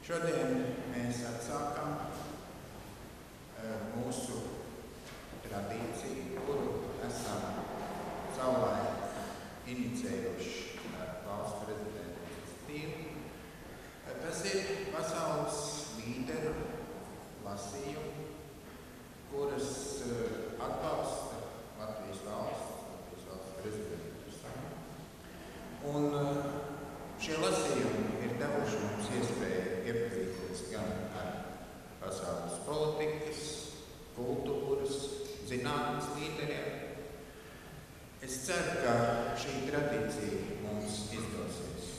Šodien mēs atsākam mūsu tradīciju, kuru esam savulaik inicējuši ar valsts prezidentu iniciatīvu. Tas ir pasaules līderu lasījumi, kuras atbalsta Latvijas valsts prezidentūras. Un šie lasījumi ir devuši mums iespēju iepazīties gan ar pasaules politikas, kultūras, zinātnes līderiem. Es ceru, ka šī tradīcija mums izdosies.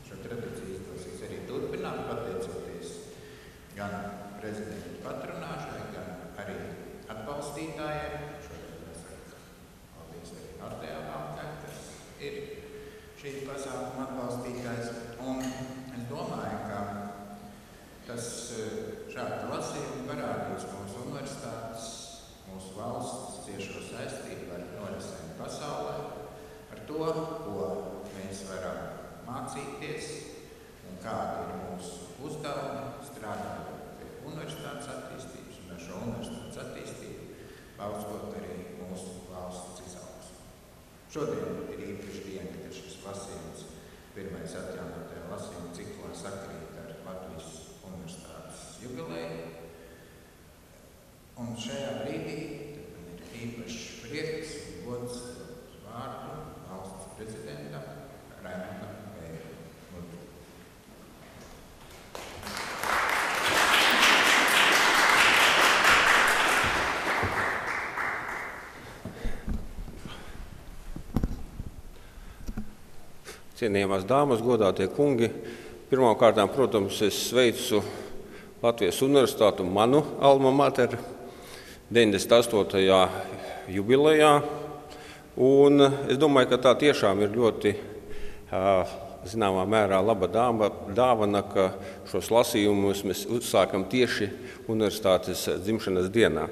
Šo tradīciju izdosies arī turpināt, pateicoties gan prezidentu patronāžai, gan arī atbalstītājiem. Šodien mēs paldies arī Nordējām, kas ir šī pasākuma atbalstītājs. Un es domāju, ka tas šādi lasījumi parādīs mūsu universitātes, mūsu valsts ciešo saistību ar norisēm pasaulē, ar to, ko mēs varam mācīties un kādi ir mūsu uzdevumi strādājot pie universitātes attīstības un ar šo universitātes attīstību paustot arī mūsu valsts izaugsmu. Šodien ir īpaši diena, kad šis lasījums pirmais atjaunotajā lasījuma ciklā sakrīt ar Latvijas Universitātes jubileju. Un šajā brīdī man ir īpašs prieks un gods dot vārdu valsts prezidentam Raimondam Vējam. Cienījamās dāmas, godātie kungi, pirmkārtām, protams, es sveicu Latvijas Universitātu, manu alma mater, 98. jubilejā. Un es domāju, ka tā tiešām ir ļoti, zināmā mērā, laba dāvana, ka šos lasījumus mēs uzsākam tieši universitātes dzimšanas dienā.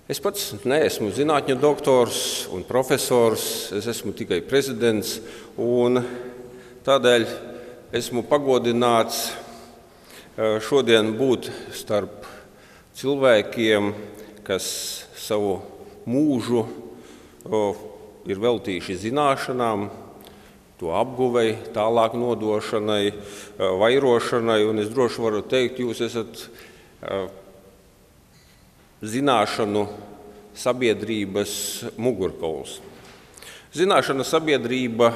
Es pats neesmu zinātņu doktors un profesors, es esmu tikai prezidents, un tādēļ esmu pagodināts šodien būt starp cilvēkiem, kas savu mūžu ir veltījuši zināšanām, to apguvei, tālāk nodošanai, vairošanai, un es droši varu teikt, jūs esat zināšanu sabiedrības mugurkauls. Zināšana sabiedrība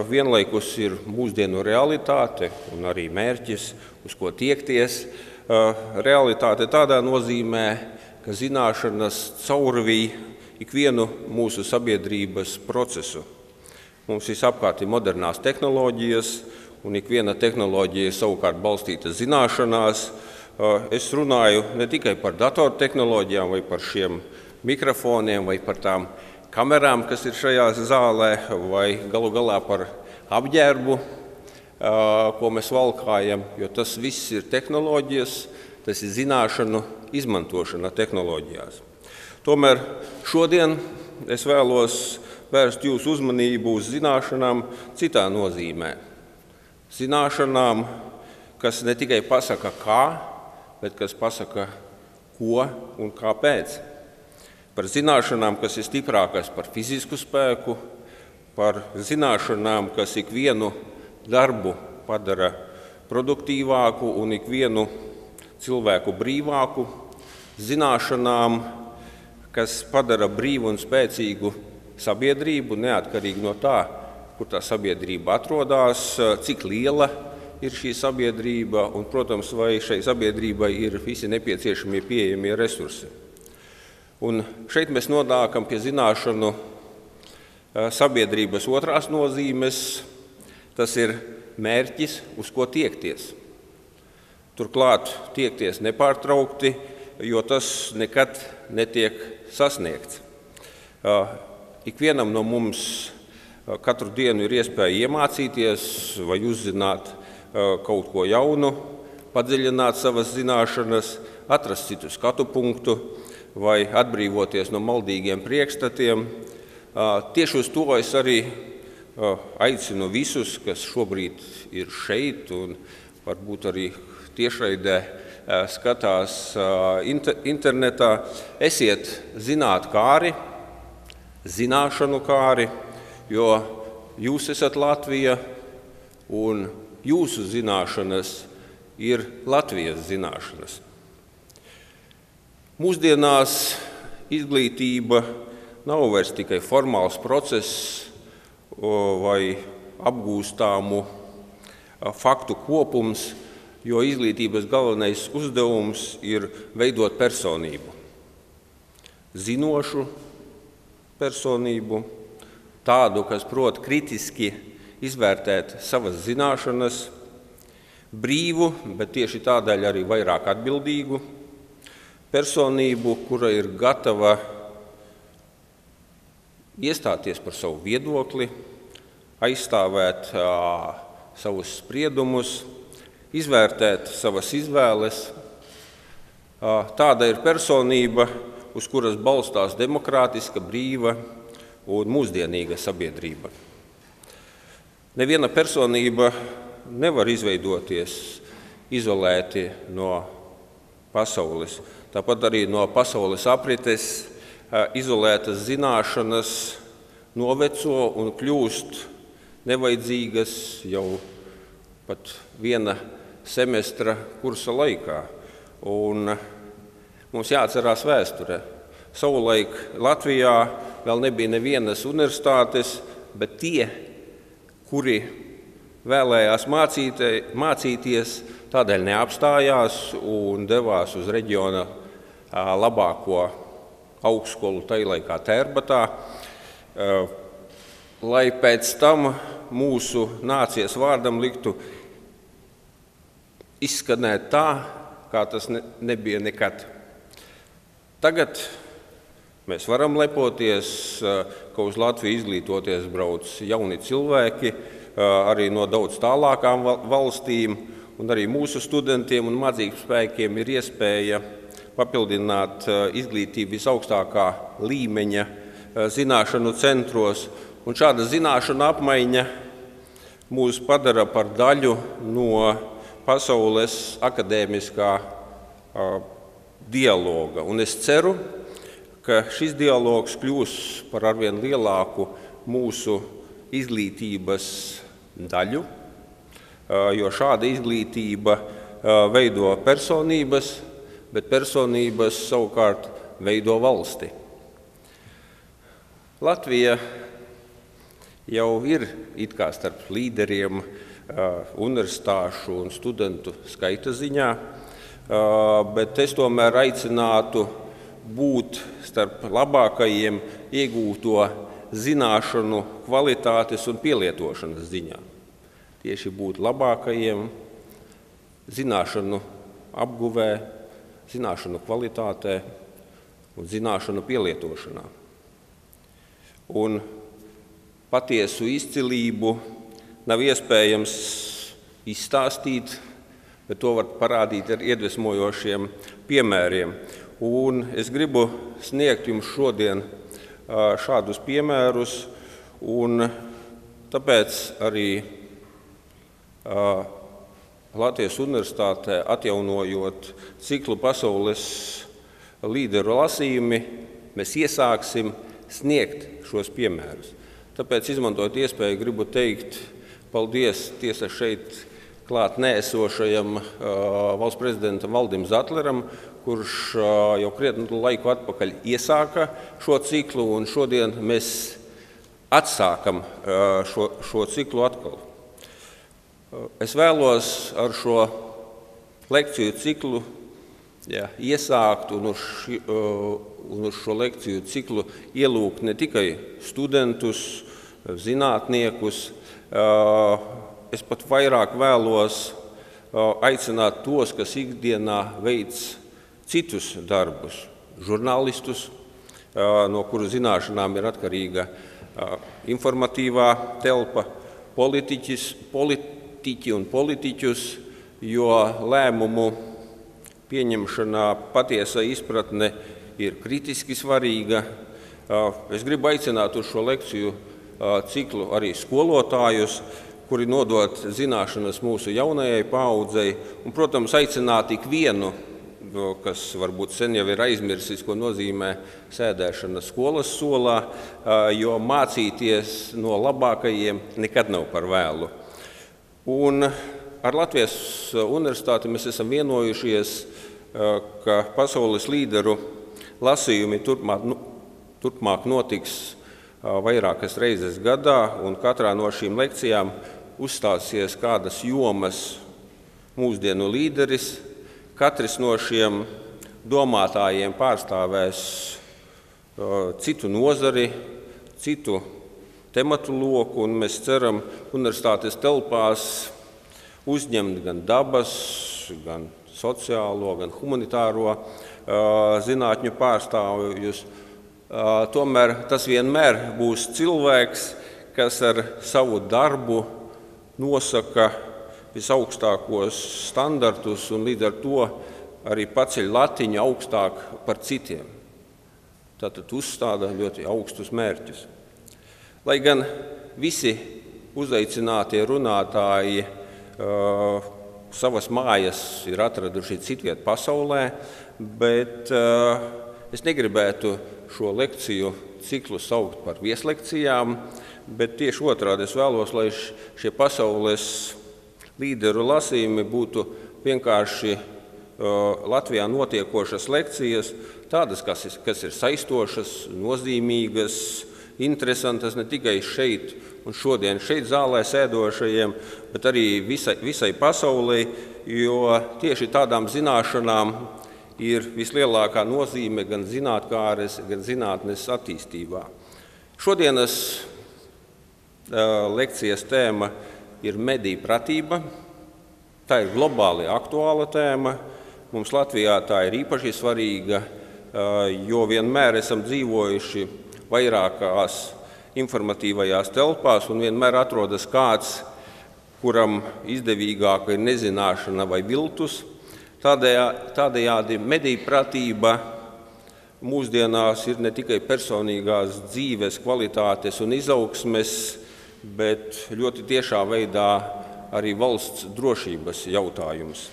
vienlaikus ir mūsdienu realitāte un arī mērķis, uz ko tiekties. Realitāte tādā nozīmē, ka zināšanas caurvij ikvienu mūsu sabiedrības procesu. Mums visapkārt ir modernās tehnoloģijas, un ikviena tehnoloģija savukārt balstīta zināšanās. Es runāju ne tikai par datortehnoloģijām vai par šiem mikrofoniem vai par tām kamerām, kas ir šajā zālē, vai galu galā par apģērbu, ko mēs valkājam, jo tas viss ir tehnoloģijas, tas ir zināšanu izmantošana tehnoloģijās. Tomēr šodien es vēlos vērst jūsu uzmanību uz zināšanām citā nozīmē. Zināšanām, kas ne tikai pasaka kā, bet kas pasaka ko un kāpēc. Par zināšanām, kas ir stiprākas par fizisku spēku, par zināšanām, kas ikvienu darbu padara produktīvāku un ikvienu cilvēku brīvāku, zināšanām, kas padara brīvu un spēcīgu sabiedrību, neatkarīgi no tā, kur tā sabiedrība atrodas, cik liela ir šī sabiedrība un, protams, vai šai sabiedrībai ir visi nepieciešamie pieejamie resursi. Un šeit mēs nonākam pie zināšanu sabiedrības otrās nozīmes. Tas ir mērķis, uz ko tiekties. Turklāt tiekties nepārtraukti, jo tas nekad netiek sasniegts. Ikvienam no mums katru dienu ir iespēja iemācīties vai uzzināt kaut ko jaunu, padziļināt savas zināšanas, atrast citu skatu punktu vai atbrīvoties no maldīgiem priekšstatiem. Tieši uz to es arī aicinu visus, kas šobrīd ir šeit un varbūt arī tiešraidē skatās internetā. Esiet zinātkāri, zināšanu kāri, jo jūs esat Latvija un jūsu zināšanas ir Latvijas zināšanas. Mūsdienās izglītība nav vairs tikai formāls process vai apgūstāmu faktu kopums, jo izglītības galvenais uzdevums ir veidot personību. Zinošu personību, tādu, kas prot kritiski izvērtēt savas zināšanas, brīvu, bet tieši tādēļ arī vairāk atbildīgu personību, kura ir gatava iestāties par savu viedokli, aizstāvēt savus spriedumus, izvērtēt savas izvēles. Tāda ir personība, uz kuras balstās demokrātiska, brīva un mūsdienīga sabiedrība. Neviena personība nevar izveidoties izolēti no pasaules. Tāpat arī no pasaules aprites izolētas zināšanas noveco un kļūst nevajadzīgas jau pat viena semestra kursa laikā. Un mums jāatcerās vēsture. Savulaik Latvijā vēl nebija nevienas universitātes, bet tie, kuri vēlējās mācīties, tādēļ neapstājās un devās uz reģiona labāko augstskolu tajlaikā Tērbatā, lai pēc tam mūsu nācijas vārdam liktu izskanēt tā, kā tas nebija nekad. Tagad mēs varam lepoties, ka uz Latviju izglītoties brauc jauni cilvēki, arī no daudz tālākām valstīm, un arī mūsu studentiem un mācībspēkiem ir iespēja papildināt izglītību visaugstākā līmeņa zināšanu centros. Un šāda zināšanu apmaiņa mūs padara par daļu no pasaules akadēmiskā dialoga. Un es ceru, ka šis dialogs kļūs par arvien lielāku mūsu izglītības daļu, jo šāda izglītība veido personības, bet personības savukārt veido valsti. Latvija jau ir it kā starp līderiem universitāšu un studentu skaita ziņā, bet es tomēr aicinātu būt starp labākajiem iegūto zināšanu kvalitātes un pielietošanas ziņā. Tieši būt labākajiem zināšanu apguvē, zināšanu kvalitātē un zināšanu pielietošanā. Un patiesu izcilību nav iespējams izstāstīt, bet to var parādīt ar iedvesmojošiem piemēriem. Un es gribu sniegt jums šodien šādus piemērus, un tāpēc arī Latvijas Universitātē atjaunojot ciklu Pasaules līderu lasījumi, mēs iesāksim sniegt šos piemērus. Tāpēc, izmantojot iespēju, gribu teikt paldies tiesa šeit klāt neesošajam valsts prezidentam Valdim Zatleram, kurš jau krietnu laiku atpakaļ iesāka šo ciklu, un šodien mēs atsākam šo ciklu atkal. Es vēlos ar šo lekciju ciklu iesākt un uz šo lekciju ciklu ielūgt ne tikai studentus, zinātniekus. Es pat vairāk vēlos aicināt tos, kas ikdienā veic citus darbus, žurnālistus, no kuru zināšanām ir atkarīga informatīvā telpa, politiķi un politiķus, jo lēmumu pieņemšanā patiesa izpratne ir kritiski svarīga. Es gribu aicināt uz šo lekciju ciklu arī skolotājus, kuri nodot zināšanas mūsu jaunajai paaudzei, un, protams, aicināt ikvienu, kas varbūt sen jau ir aizmirsis, ko nozīmē sēdēšana skolas solā, jo mācīties no labākajiem nekad nav par vēlu. Un ar Latvijas Universitāti mēs esam vienojušies, ka pasaules līderu lasījumi turpmāk notiks vairākas reizes gadā, un katrā no šīm lekcijām uzstāsies kādas jomas mūsdienu līderis. Katrs no šiem domātājiem pārstāvēs citu nozari, citu tematu loku, un mēs ceram universitātes telpās uzņemt gan dabas, gan sociālo, gan humanitāro zinātņu pārstāvjus. Tomēr tas vienmēr būs cilvēks, kas ar savu darbu nosaka visaugstākos standartus un līdz ar to arī paceļ latiņu augstāk par citiem. Tātad uzstāda ļoti augstus mērķus. Lai gan visi uzaicinātie runātāji savas mājas ir atraduši citviet pasaulē, bet es negribētu šo lekciju ciklu saukt par vieslekcijām, bet tieši otrādi es vēlos, lai šie pasaules līderu lasījumi būtu vienkārši Latvijā notiekošas lekcijas, tādas, kas ir saistošas, nozīmīgas, interesantas ne tikai šeit un šodien šeit zālē sēdošajiem, bet arī visai pasaulē, jo tieši tādām zināšanām ir vislielākā nozīme gan zinātkāres, gan zinātnes attīstībā. Šodienas lekcijas tēma ir medijpratība. Tā ir globāli aktuāla tēma. Mums Latvijā tā ir īpaši svarīga, jo vienmēr esam dzīvojuši vairākās informatīvajās telpās un vienmēr atrodas kāds, kuram izdevīgāka ir nezināšana vai viltus. Tādējādi medijpratība mūsdienās ir ne tikai personīgās dzīves kvalitātes un izaugsmes, bet ļoti tiešā veidā arī valsts drošības jautājums.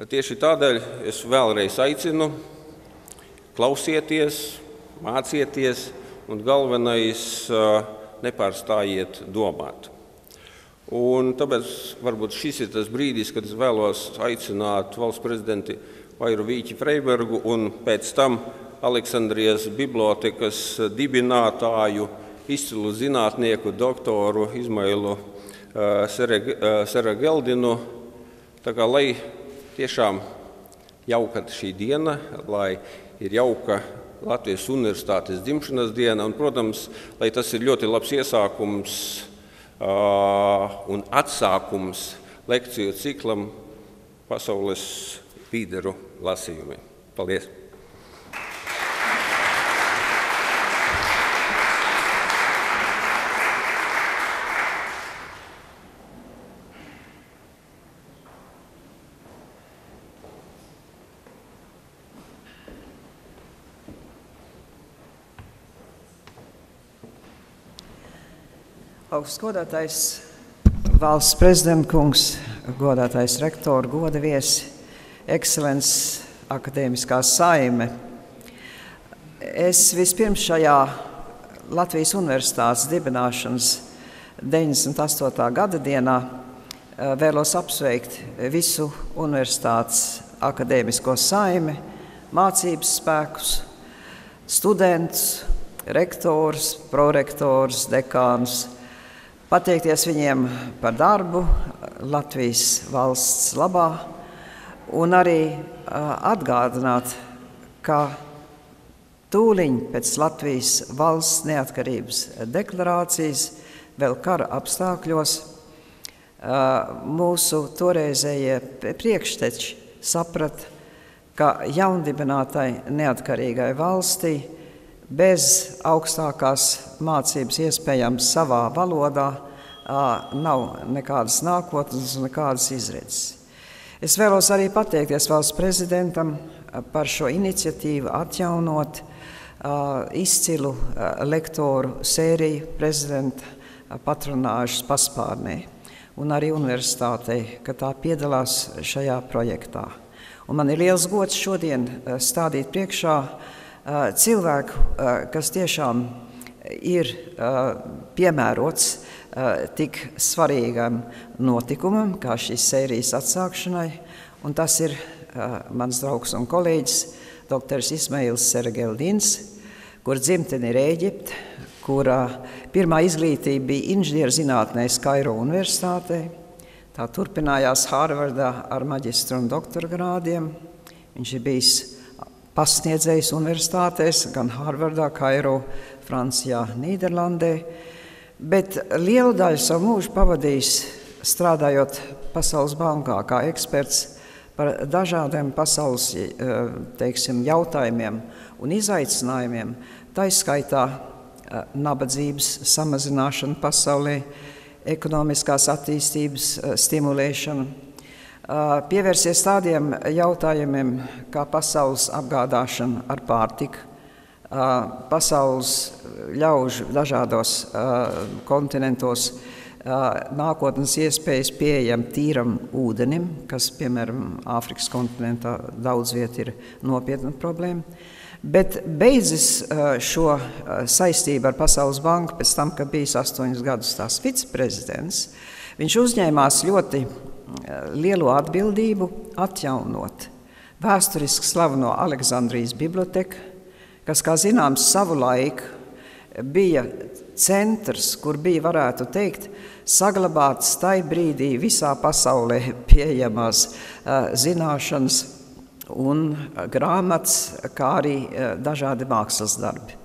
Tieši tādēļ es vēlreiz aicinu klausieties, mācieties un galvenais nepārstājiet domāt. Un tāpēc varbūt šis ir tas brīdis, kad es vēlos aicināt valsts prezidenti Vairu Vīķi Freibergu un pēc tam Aleksandrijas bibliotēkas dibinātāju, izcilu zinātnieku doktoru Ismailu Serageldinu. Tā kā lai tiešām jauka šī diena, lai ir jauka Latvijas Universitātes dzimšanas diena un, protams, lai tas ir ļoti labs iesākums un atsākums lekciju ciklam pasaules līderu lasījumi. Paldies! Augstgodātais valsts prezidentkungs, godātais rektori, goda viesi, ekscelences akadēmiskā saime. Es vispirms šajā Latvijas Universitātes dibināšanas 98. gada dienā vēlos apsveikt visu universitātes akadēmisko saimi, mācības spēkus, studentus, rektors, prorektors, dekānus, pateikties viņiem par darbu Latvijas valsts labā, un arī atgādināt, ka tūliņ pēc Latvijas valsts neatkarības deklarācijas, vēl kara apstākļos, mūsu toreizējie priekšteči saprata, ka jaundibinātai neatkarīgai valstī bez augstākās mācības iespējams savā valodā nav nekādas nākotnes un nekādas izredzes. Es vēlos arī pateikties valsts prezidentam par šo iniciatīvu atjaunot izcilu lektoru sēriju prezidenta patronāžas paspārnē un arī universitātei, ka tā piedalās šajā projektā. Un man ir liels gods šodien stādīt priekšā cilvēku, kas tiešām ir piemērots tik svarīgam notikumam, kā šīs sērijas atsākšanai, un tas ir mans draugs un kolēģis, doktors Ismails Serageldins, kur dzimtene ir Ēģipte, kura pirmā izglītība bija inženierzinātnēs Kairo Universitātē. Tā turpinājās Harvardā ar maģistra un doktora grādiem. Viņš ir bijis pasniedzējs universitātēs, gan Harvardā, Kairo, Francijā, Nīderlandē, bet lielu daļu savu mūžu pavadījis strādājot Pasaules bankā kā eksperts par dažādiem pasaules, jautājumiem un izaicinājumiem, tā izskaitā nabadzības samazināšana pasaulē, ekonomiskās attīstības stimulēšana, pievērsies tādiem jautājumiem kā pasaules apgādāšana ar pārtiku, pasaules ļaužu dažādos kontinentos, nākotnes iespējas pieejam tīram ūdenim, kas, piemēram, Āfrikas kontinentā daudz viet ir nopietna problēma. Bet beidzis šo saistību ar Pasaules banku pēc tam, ka bijis 8 gadus tās viceprezidents, viņš uzņēmās ļoti lielu atbildību atjaunot vēsturiski slaveno Aleksandrijas bibliotēku, kas, kā zināms, savu laiku bija centrs, kur bija, varētu teikt, saglabāts tai brīdī visā pasaulē pieejamās zināšanas un grāmatas, kā arī dažādi mākslas darbi.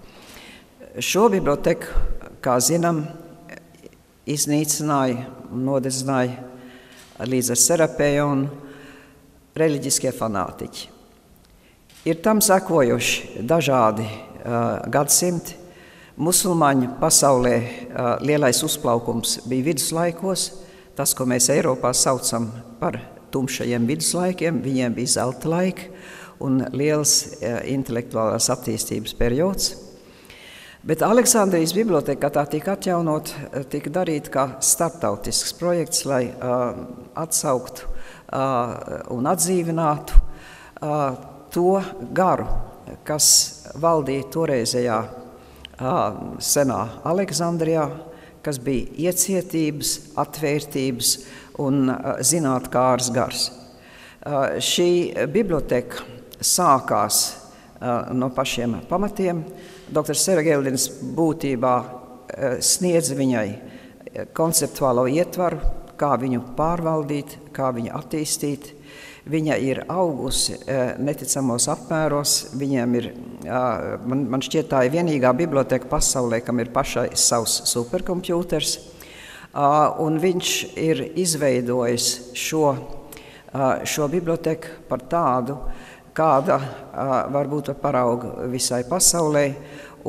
Šo bibliotēku, kā zinām, iznīcināja un nodedzināja līdz ar Serapēju un reliģiskie fanātiķi. Ir tam sekojuši dažādi gadsimti. Musulmaņu pasaulē lielais uzplaukums bija viduslaikos, tas, ko mēs Eiropā saucam par tumšajiem viduslaikiem, viņiem bija zelta laiki un liels intelektuālās attīstības periods. Bet Aleksandrijas bibliotēka, kā tā tika atjaunot, tika darīta kā starptautisks projekts, lai atsauktu un atdzīvinātu to garu, kas valdīja toreizējā senā Aleksandrijā, kas bija iecietības, atvērtības un zinātkārs gars. Šī bibliotēka sākās no pašiem pamatiem. Dr. Serageldins būtībā sniedz viņai konceptuālo ietvaru, kā viņu pārvaldīt, kā viņu attīstīt. Viņa ir augusi neticamos apmēros, viņiem ir, man šķiet, tā ir vienīgā bibliotēka pasaulē, kam ir pašai savs superkompjūters, un viņš ir izveidojis šo bibliotēku par tādu, kāda varbūt parauga visai pasaulē,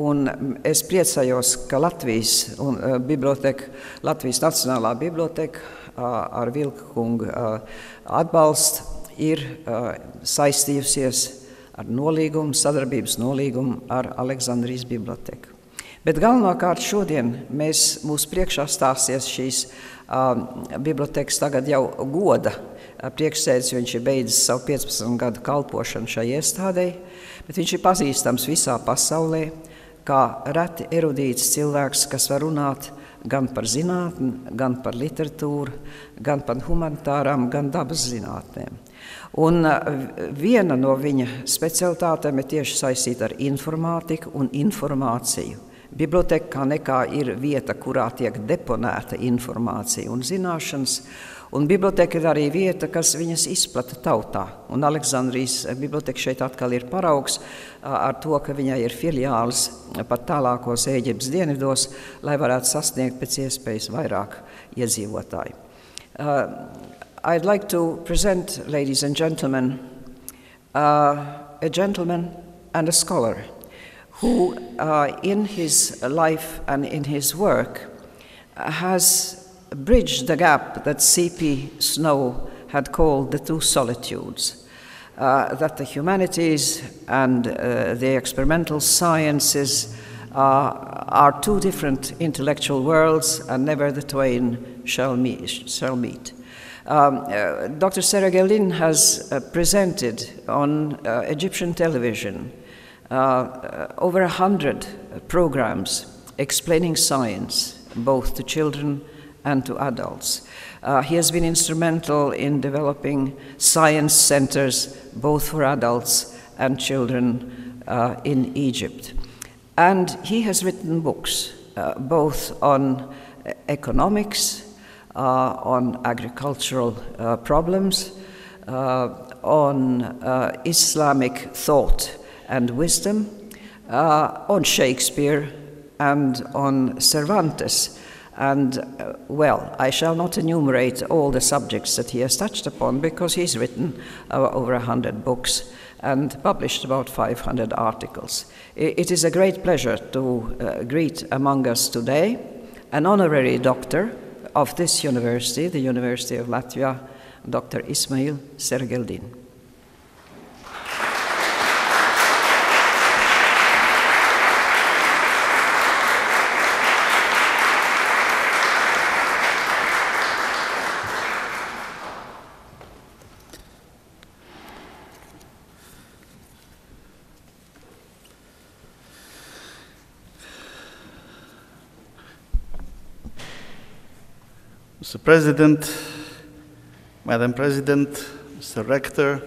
un es priecājos, ka Latvijas bibliotēka, Latvijas Nacionālā bibliotēka ar Vilka kunga atbalstu ir saistījusies ar nolīgumu, sadarbības nolīgumu ar Aleksandrijas bibliotēku. Bet galvenokārt šodien mūsu priekšā stāsies šīs bibliotēkas tagad jau goda priekšsēdis, viņš ir beidzis savu 15 gadu kalpošanu šai iestādei, bet viņš ir pazīstams visā pasaulē kā reti erudīts cilvēks, kas var runāt gan par zinātni, gan par literatūru, gan par humanitārām, gan dabas zinātnēm. Un viena no viņa specialitātēm ir tieši saistīta ar informātiku un informāciju. Bibliotēka kā nekā ir vieta, kurā tiek deponēta informācija un zināšanas, Un bibliotēka ir arī vieta, kas viņas izplata tautā. Un Aleksandrijas bibliotēka šeit atkal ir paraugs ar to, ka viņai ir filiāls pat tālākos Ēģiptes dienvidos, lai varētu sasniegt pēc iespējas vairāk iedzīvotāju. I'd like to present, ladies and gentlemen, a gentleman and a scholar who, in his life and in his work, has bridged the gap that C.P. Snow had called the two solitudes, that the humanities and the experimental sciences are two different intellectual worlds, and never the twain shall meet. Dr. Serageldin has presented on Egyptian television over 100 programs explaining science, both to children and to adults. He has been instrumental in developing science centers, both for adults and children in Egypt. And he has written books, both on economics, on agricultural problems, on Islamic thought and wisdom, on Shakespeare and on Cervantes. And, well, I shall not enumerate all the subjects that he has touched upon, because he's written over 100 books and published about 500 articles. It is a great pleasure to greet among us today an honorary doctor of this university, the University of Latvia, Dr. Ismail Serageldin. Mr. President, Madam President, Mr. Rector,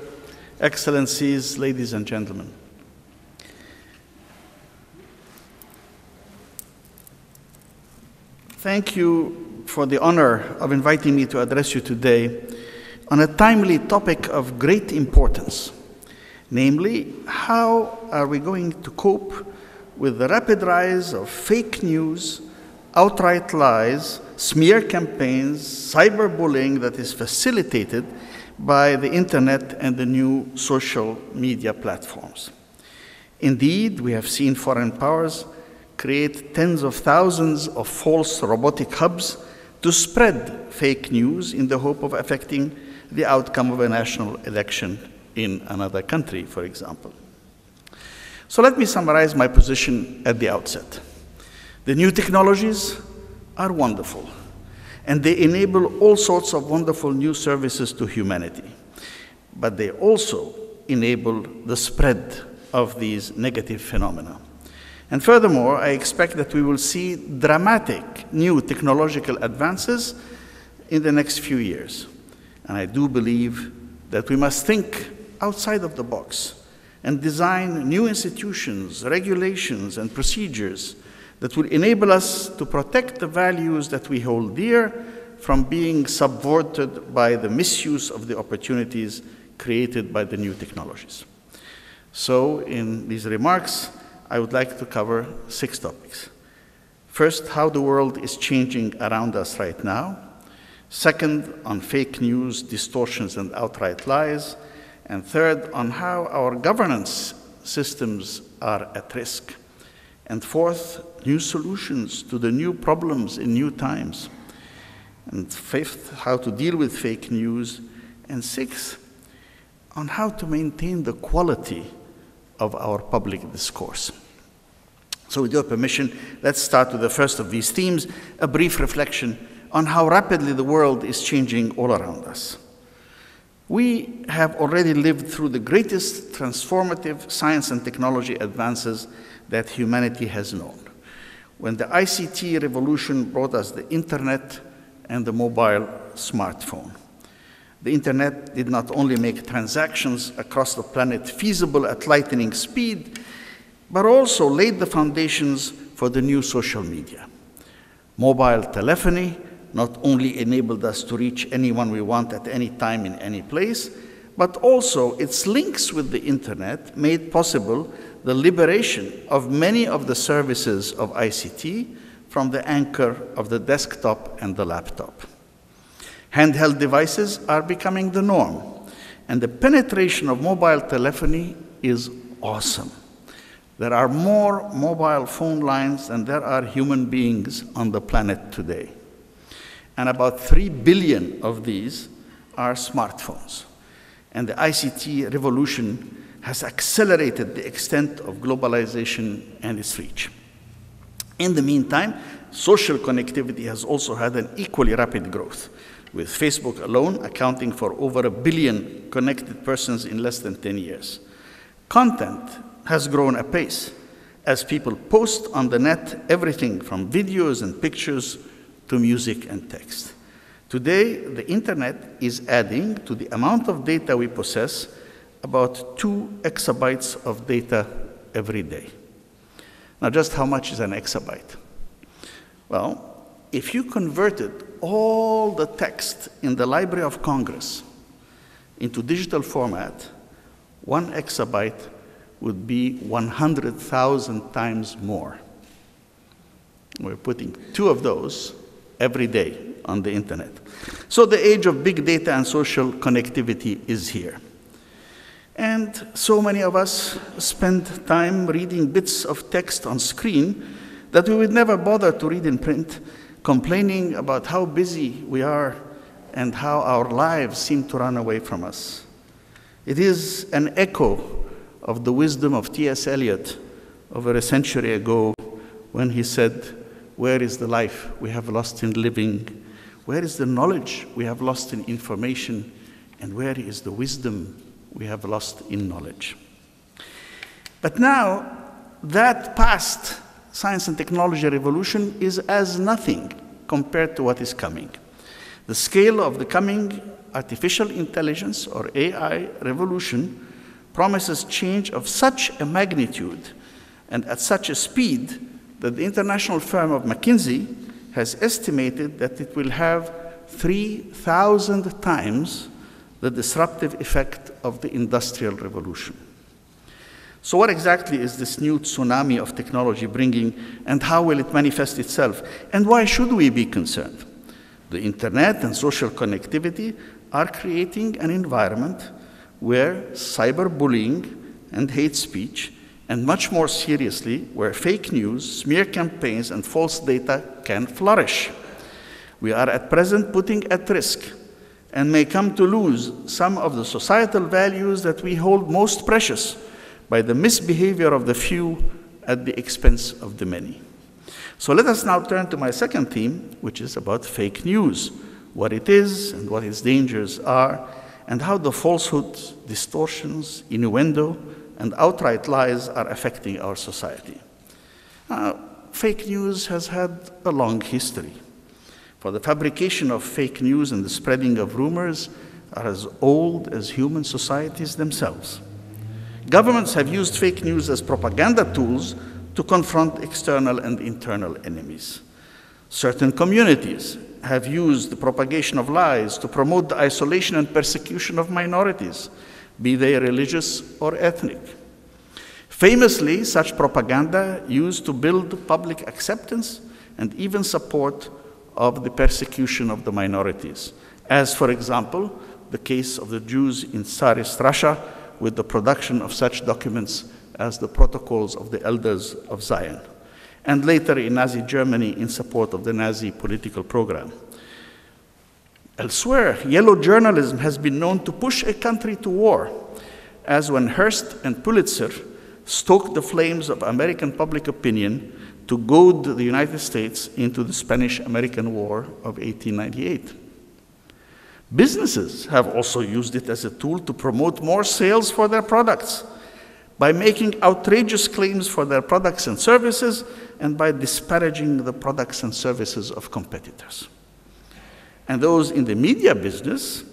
Excellencies, ladies and gentlemen. Thank you for the honor of inviting me to address you today on a timely topic of great importance, namely, how are we going to cope with the rapid rise of fake news, outright lies, smear campaigns, cyberbullying that is facilitated by the internet and the new social media platforms. Indeed, we have seen foreign powers create tens of thousands of false robotic hubs to spread fake news in the hope of affecting the outcome of a national election in another country, for example. So let me summarize my position at the outset. The new technologies are wonderful, and they enable all sorts of wonderful new services to humanity. But they also enable the spread of these negative phenomena. And furthermore, I expect that we will see dramatic new technological advances in the next few years. And I do believe that we must think outside of the box and design new institutions, regulations, and procedures that will enable us to protect the values that we hold dear from being subverted by the misuse of the opportunities created by the new technologies. So, in these remarks, I would like to cover 6 topics. First, how the world is changing around us right now. Second, on fake news, distortions, and outright lies. And third, on how our governance systems are at risk. And fourth, new solutions to the new problems in new times. And fifth, how to deal with fake news. And sixth, on how to maintain the quality of our public discourse. So with your permission, let's start with the first of these themes, a brief reflection on how rapidly the world is changing all around us. We have already lived through the greatest transformative science and technology advances that humanity has known, when the ICT revolution brought us the internet and the mobile smartphone. The internet did not only make transactions across the planet feasible at lightning speed, but also laid the foundations for the new social media. Mobile telephony not only enabled us to reach anyone we want at any time in any place, but also its links with the internet made possible the liberation of many of the services of ICT from the anchor of the desktop and the laptop. Handheld devices are becoming the norm, and the penetration of mobile telephony is awesome. There are more mobile phone lines than there are human beings on the planet today. And about 3 billion of these are smartphones. And the ICT revolution has accelerated the extent of globalization and its reach. In the meantime, social connectivity has also had an equally rapid growth, with Facebook alone accounting for over 1 billion connected persons in less than 10 years. Content has grown apace as people post on the net everything from videos and pictures to music and text. Today, the internet is adding to the amount of data we possess about 2 exabytes of data every day. Now, just how much is an exabyte? Well, if you converted all the text in the Library of Congress into digital format, 1 exabyte would be 100,000 times more. We're putting 2 of those every day on the internet. So the age of big data and social connectivity is here. And so many of us spend time reading bits of text on screen that we would never bother to read in print, complaining about how busy we are and how our lives seem to run away from us. It is an echo of the wisdom of T.S. Eliot over a century ago when he said, "Where is the life we have lost in living? Where is the knowledge we have lost in information? And where is the wisdom we have lost in knowledge?" But now, that past science and technology revolution is as nothing compared to what is coming. The scale of the coming artificial intelligence, or AI, revolution promises change of such a magnitude and at such a speed that the international firm of McKinsey has estimated that it will have 3,000 times the disruptive effect of the Industrial Revolution. So what exactly is this new tsunami of technology bringing, and how will it manifest itself? And why should we be concerned? The internet and social connectivity are creating an environment where cyberbullying and hate speech, and much more seriously, where fake news, smear campaigns, and false data can flourish. We are at present putting at risk and may come to lose some of the societal values that we hold most precious by the misbehavior of the few at the expense of the many. So let us now turn to my second theme, which is about fake news, what it is and what its dangers are, and how the falsehoods, distortions, innuendo, and outright lies are affecting our society. Fake news has had a long history. For the fabrication of fake news and the spreading of rumors are as old as human societies themselves. Governments have used fake news as propaganda tools to confront external and internal enemies. Certain communities have used the propagation of lies to promote the isolation and persecution of minorities, be they religious or ethnic. Famously, such propaganda used to build public acceptance and even support of the persecution of the minorities, as, for example, the case of the Jews in Tsarist Russia with the production of such documents as the Protocols of the Elders of Zion, and later in Nazi Germany in support of the Nazi political program. Elsewhere, yellow journalism has been known to push a country to war, as when Hearst and Pulitzer stoked the flames of American public opinion to goad the United States into the Spanish-American War of 1898. Businesses have also used it as a tool to promote more sales for their products by making outrageous claims for their products and services and by disparaging the products and services of competitors. And those in the media business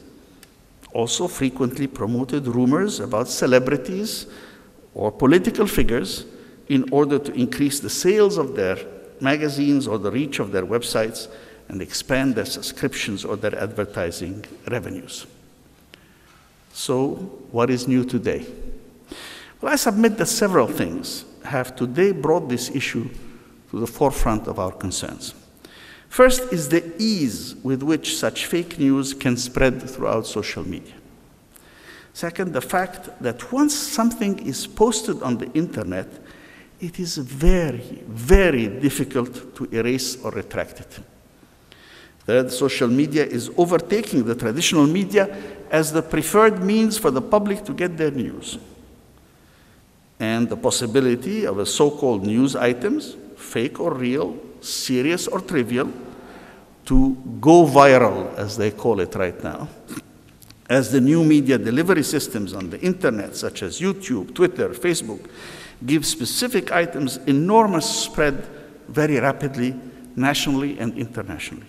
also frequently promoted rumors about celebrities or political figures in order to increase the sales of their magazines or the reach of their websites and expand their subscriptions or their advertising revenues. So, what is new today? Well, I submit that several things have today brought this issue to the forefront of our concerns. First is the ease with which such fake news can spread throughout social media. Second, the fact that once something is posted on the internet, it is very, very difficult to erase or retract it. Third, social media is overtaking the traditional media as the preferred means for the public to get their news. And the possibility of a so-called news items, fake or real, serious or trivial, to go viral, as they call it right now, as the new media delivery systems on the internet, such as YouTube, Twitter, Facebook, give specific items enormous spread very rapidly, nationally and internationally.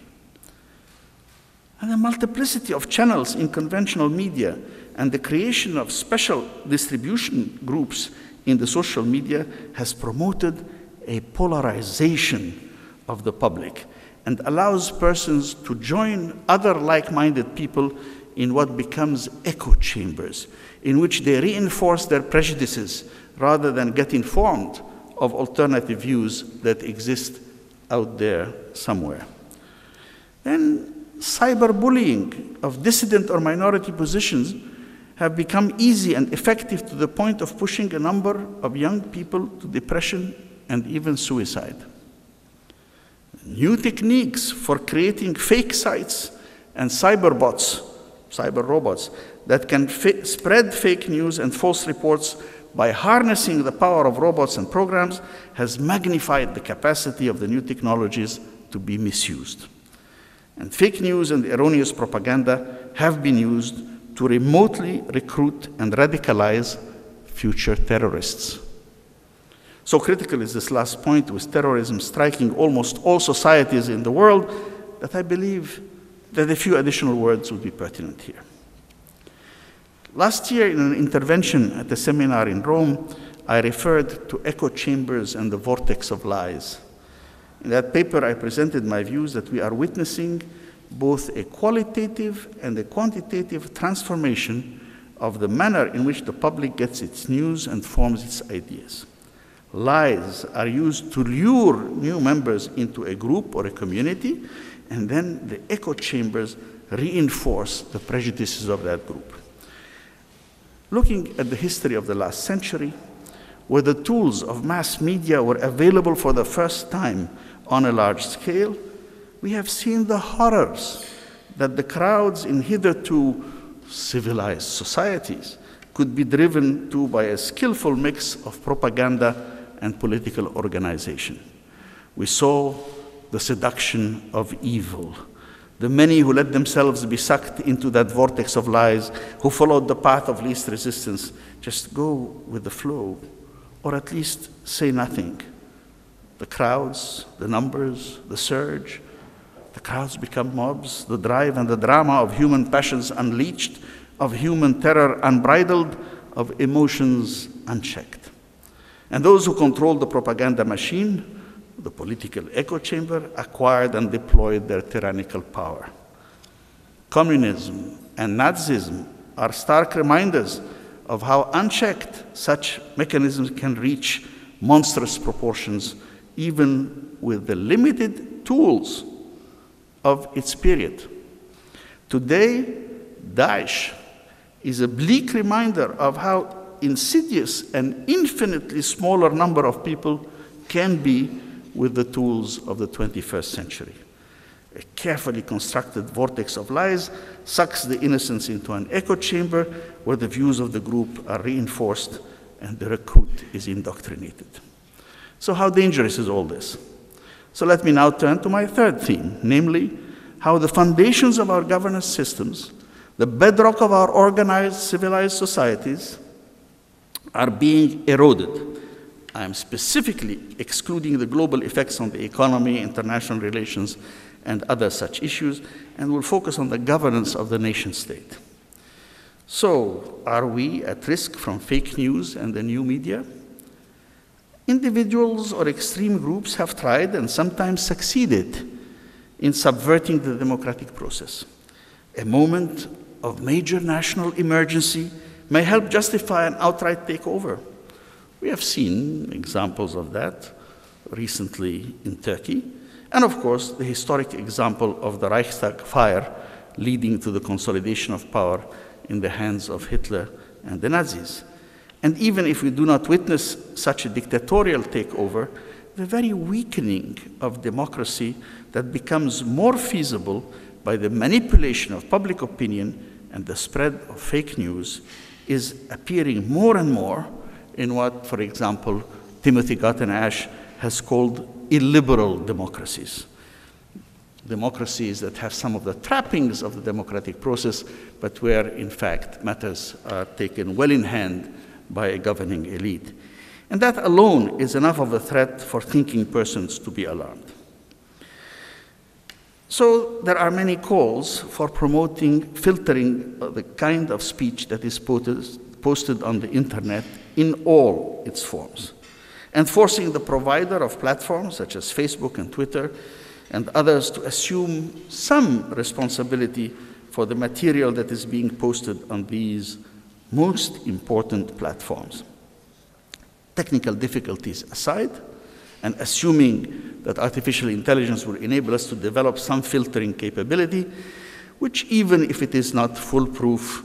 And the multiplicity of channels in conventional media and the creation of special distribution groups in the social media has promoted a polarization of the public and allows persons to join other like-minded people in what becomes echo chambers, in which they reinforce their prejudices rather than get informed of alternative views that exist out there somewhere. Then cyberbullying of dissident or minority positions have become easy and effective to the point of pushing a number of young people to depression and even suicide. New techniques for creating fake sites and cyber robots that can spread fake news and false reports by harnessing the power of robots and programs has magnified the capacity of the new technologies to be misused. And fake news and erroneous propaganda have been used to remotely recruit and radicalize future terrorists. So critical is this last point, with terrorism striking almost all societies in the world, that I believe that a few additional words would be pertinent here. Last year, in an intervention at a seminar in Rome, I referred to echo chambers and the vortex of lies. In that paper, I presented my views that we are witnessing both a qualitative and a quantitative transformation of the manner in which the public gets its news and forms its ideas. Lies are used to lure new members into a group or a community, and then the echo chambers reinforce the prejudices of that group. Looking at the history of the last century, where the tools of mass media were available for the first time on a large scale, we have seen the horrors that the crowds in hitherto civilized societies could be driven to by a skillful mix of propaganda and political organization. We saw the seduction of evil, the many who let themselves be sucked into that vortex of lies, who followed the path of least resistance, just go with the flow, or at least say nothing. The crowds, the numbers, the surge, the crowds become mobs, the drive and the drama of human passions unleashed, of human terror unbridled, of emotions unchecked. And those who controlled the propaganda machine, the political echo chamber, acquired and deployed their tyrannical power. Communism and Nazism are stark reminders of how unchecked such mechanisms can reach monstrous proportions, even with the limited tools of its period. Today, Daesh is a bleak reminder of how insidious an infinitely smaller number of people can be with the tools of the 21st century. A carefully constructed vortex of lies sucks the innocents into an echo chamber where the views of the group are reinforced and the recruit is indoctrinated. So how dangerous is all this? So let me now turn to my third theme, namely how the foundations of our governance systems, the bedrock of our organized civilized societies, are being eroded. I am specifically excluding the global effects on the economy, international relations, and other such issues, and will focus on the governance of the nation state. So, are we at risk from fake news and the new media? Individuals or extreme groups have tried and sometimes succeeded in subverting the democratic process. A moment of major national emergency may help justify an outright takeover. We have seen examples of that recently in Turkey, and of course the historic example of the Reichstag fire leading to the consolidation of power in the hands of Hitler and the Nazis. And even if we do not witness such a dictatorial takeover, the very weakening of democracy that becomes more feasible by the manipulation of public opinion and the spread of fake news is appearing more and more in what, for example, Timothy Garton Ash has called illiberal democracies. Democracies that have some of the trappings of the democratic process, but where, in fact, matters are taken well in hand by a governing elite. And that alone is enough of a threat for thinking persons to be alarmed. So there are many calls for promoting, filtering the kind of speech that is posted on the internet in all its forms, and forcing the provider of platforms such as Facebook and Twitter and others to assume some responsibility for the material that is being posted on these most important platforms. Technical difficulties aside, and assuming that artificial intelligence will enable us to develop some filtering capability, which even if it is not foolproof,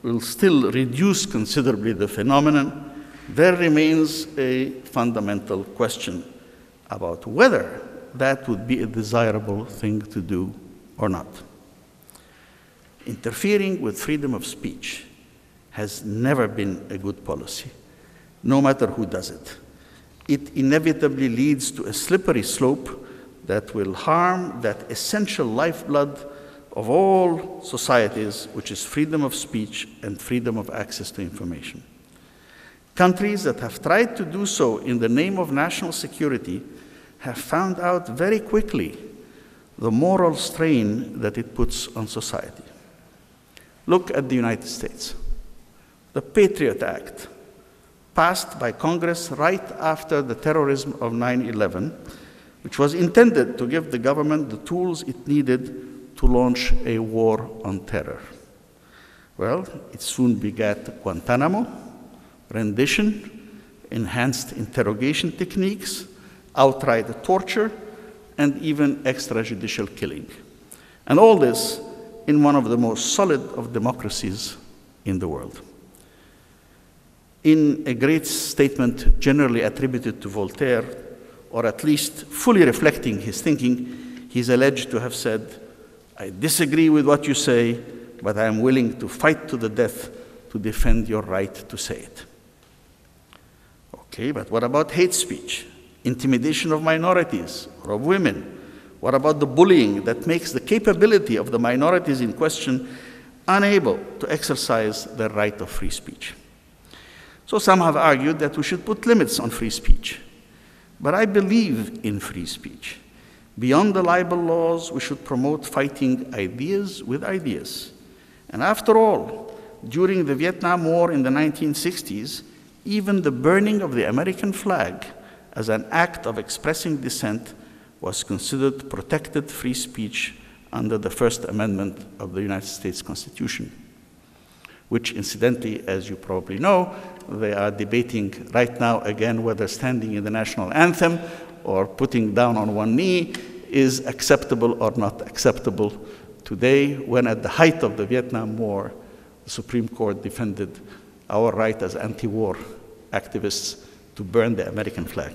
will still reduce considerably the phenomenon, there remains a fundamental question about whether that would be a desirable thing to do or not. Interfering with freedom of speech has never been a good policy, no matter who does it. It inevitably leads to a slippery slope that will harm that essential lifeblood of all societies, which is freedom of speech and freedom of access to information. Countries that have tried to do so in the name of national security have found out very quickly the moral strain that it puts on society. Look at the United States. The Patriot Act, passed by Congress right after the terrorism of 9/11, which was intended to give the government the tools it needed to launch a war on terror. Well, it soon begat Guantanamo, rendition, enhanced interrogation techniques, outright torture, and even extrajudicial killing. And all this in one of the most solid of democracies in the world. In a great statement generally attributed to Voltaire, or at least fully reflecting his thinking, he's alleged to have said, "I disagree with what you say, but I am willing to fight to the death to defend your right to say it." Okay, but what about hate speech, intimidation of minorities or of women? What about the bullying that makes the capability of the minorities in question unable to exercise their right of free speech? So some have argued that we should put limits on free speech. But I believe in free speech. Beyond the libel laws, we should promote fighting ideas with ideas. And after all, during the Vietnam War in the 1960s, even the burning of the American flag as an act of expressing dissent was considered protected free speech under the First Amendment of the United States Constitution, which incidentally, as you probably know, they are debating right now again whether standing in the national anthem or putting down on one knee is acceptable or not acceptable today, when at the height of the Vietnam War, the Supreme Court defended our right as anti-war activists to burn the American flag.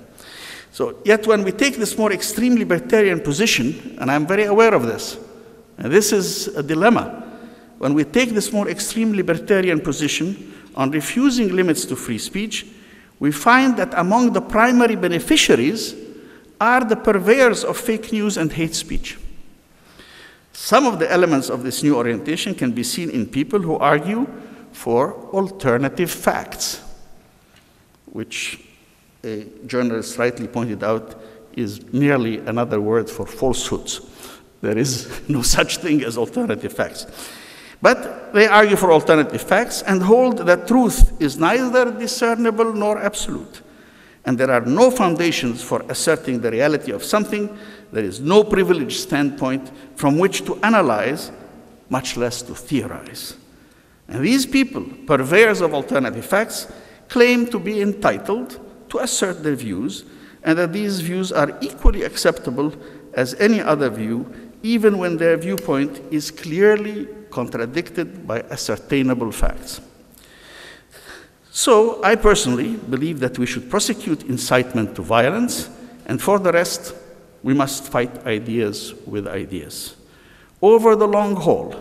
So yet when we take this more extreme libertarian position, and I'm very aware of this, and this is a dilemma, when we take this more extreme libertarian position on refusing limits to free speech, we find that among the primary beneficiaries are the purveyors of fake news and hate speech. Some of the elements of this new orientation can be seen in people who argue for alternative facts, which a journalist rightly pointed out is merely another word for falsehoods. There is no such thing as alternative facts. But they argue for alternative facts and hold that truth is neither discernible nor absolute, and there are no foundations for asserting the reality of something. There is no privileged standpoint from which to analyze, much less to theorize. And these people, purveyors of alternative facts, claim to be entitled to assert their views, and that these views are equally acceptable as any other view, even when their viewpoint is clearly contradicted by ascertainable facts. So I personally believe that we should prosecute incitement to violence, and for the rest, we must fight ideas with ideas. Over the long haul,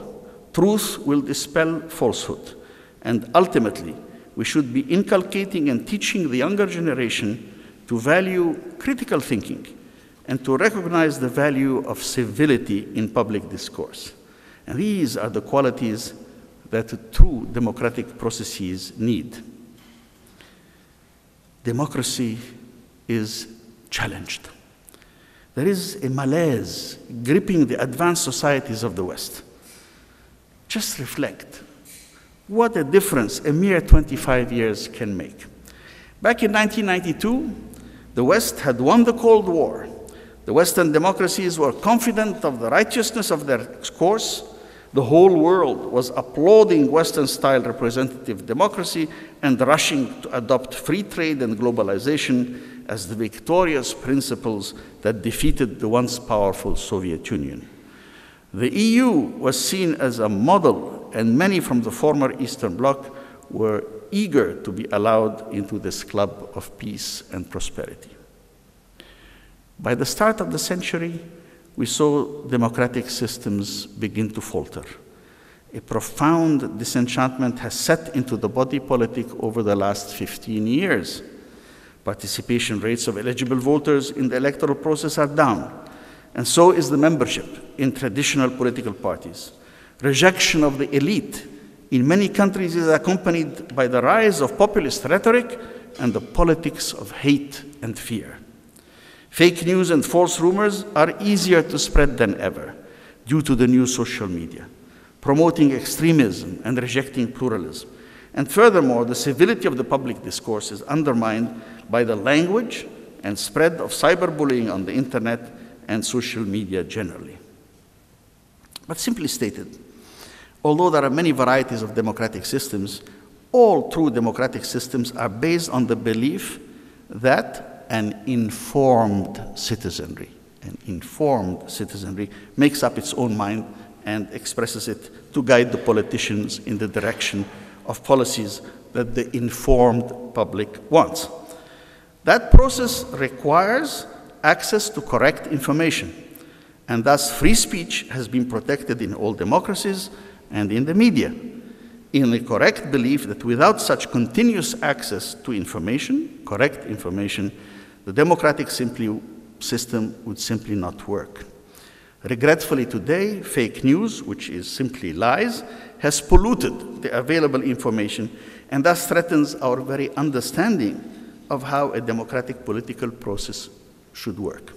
truth will dispel falsehood, and ultimately, we should be inculcating and teaching the younger generation to value critical thinking and to recognize the value of civility in public discourse. And these are the qualities that true democratic processes need. Democracy is challenged. There is a malaise gripping the advanced societies of the West. Just reflect what a difference a mere 25 years can make. Back in 1992, the West had won the Cold War. The Western democracies were confident of the righteousness of their course. The whole world was applauding Western-style representative democracy and rushing to adopt free trade and globalization as the victorious principles that defeated the once powerful Soviet Union. The EU was seen as a model, and many from the former Eastern Bloc were eager to be allowed into this club of peace and prosperity. By the start of the century, we saw democratic systems begin to falter. A profound disenchantment has set into the body politic over the last 15 years. Participation rates of eligible voters in the electoral process are down, and so is the membership in traditional political parties. Rejection of the elite in many countries is accompanied by the rise of populist rhetoric and the politics of hate and fear. Fake news and false rumors are easier to spread than ever due to the new social media, promoting extremism and rejecting pluralism. And furthermore, the civility of the public discourse is undermined by the language and spread of cyberbullying on the internet and social media generally. But simply stated, although there are many varieties of democratic systems, all true democratic systems are based on the belief that an informed citizenry makes up its own mind and expresses it to guide the politicians in the direction of policies that the informed public wants. That process requires access to correct information, and thus free speech has been protected in all democracies and in the media, in the correct belief that without such continuous access to information, correct information, the democratic system would simply not work. Regretfully today, fake news, which is simply lies, has polluted the available information and thus threatens our very understanding of how a democratic political process should work.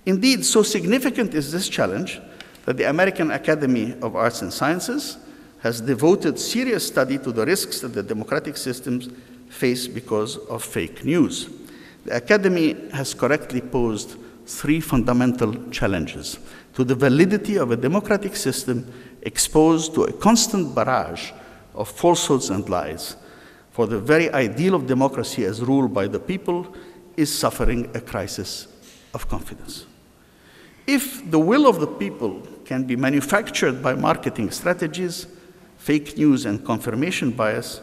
Indeed, so significant is this challenge that the American Academy of Arts and Sciences has devoted serious study to the risks that the democratic systems face because of fake news. The Academy has correctly posed three fundamental challenges to the validity of a democratic system exposed to a constant barrage of falsehoods and lies, for the very ideal of democracy as ruled by the people is suffering a crisis of confidence. If the will of the people can be manufactured by marketing strategies, fake news and confirmation bias,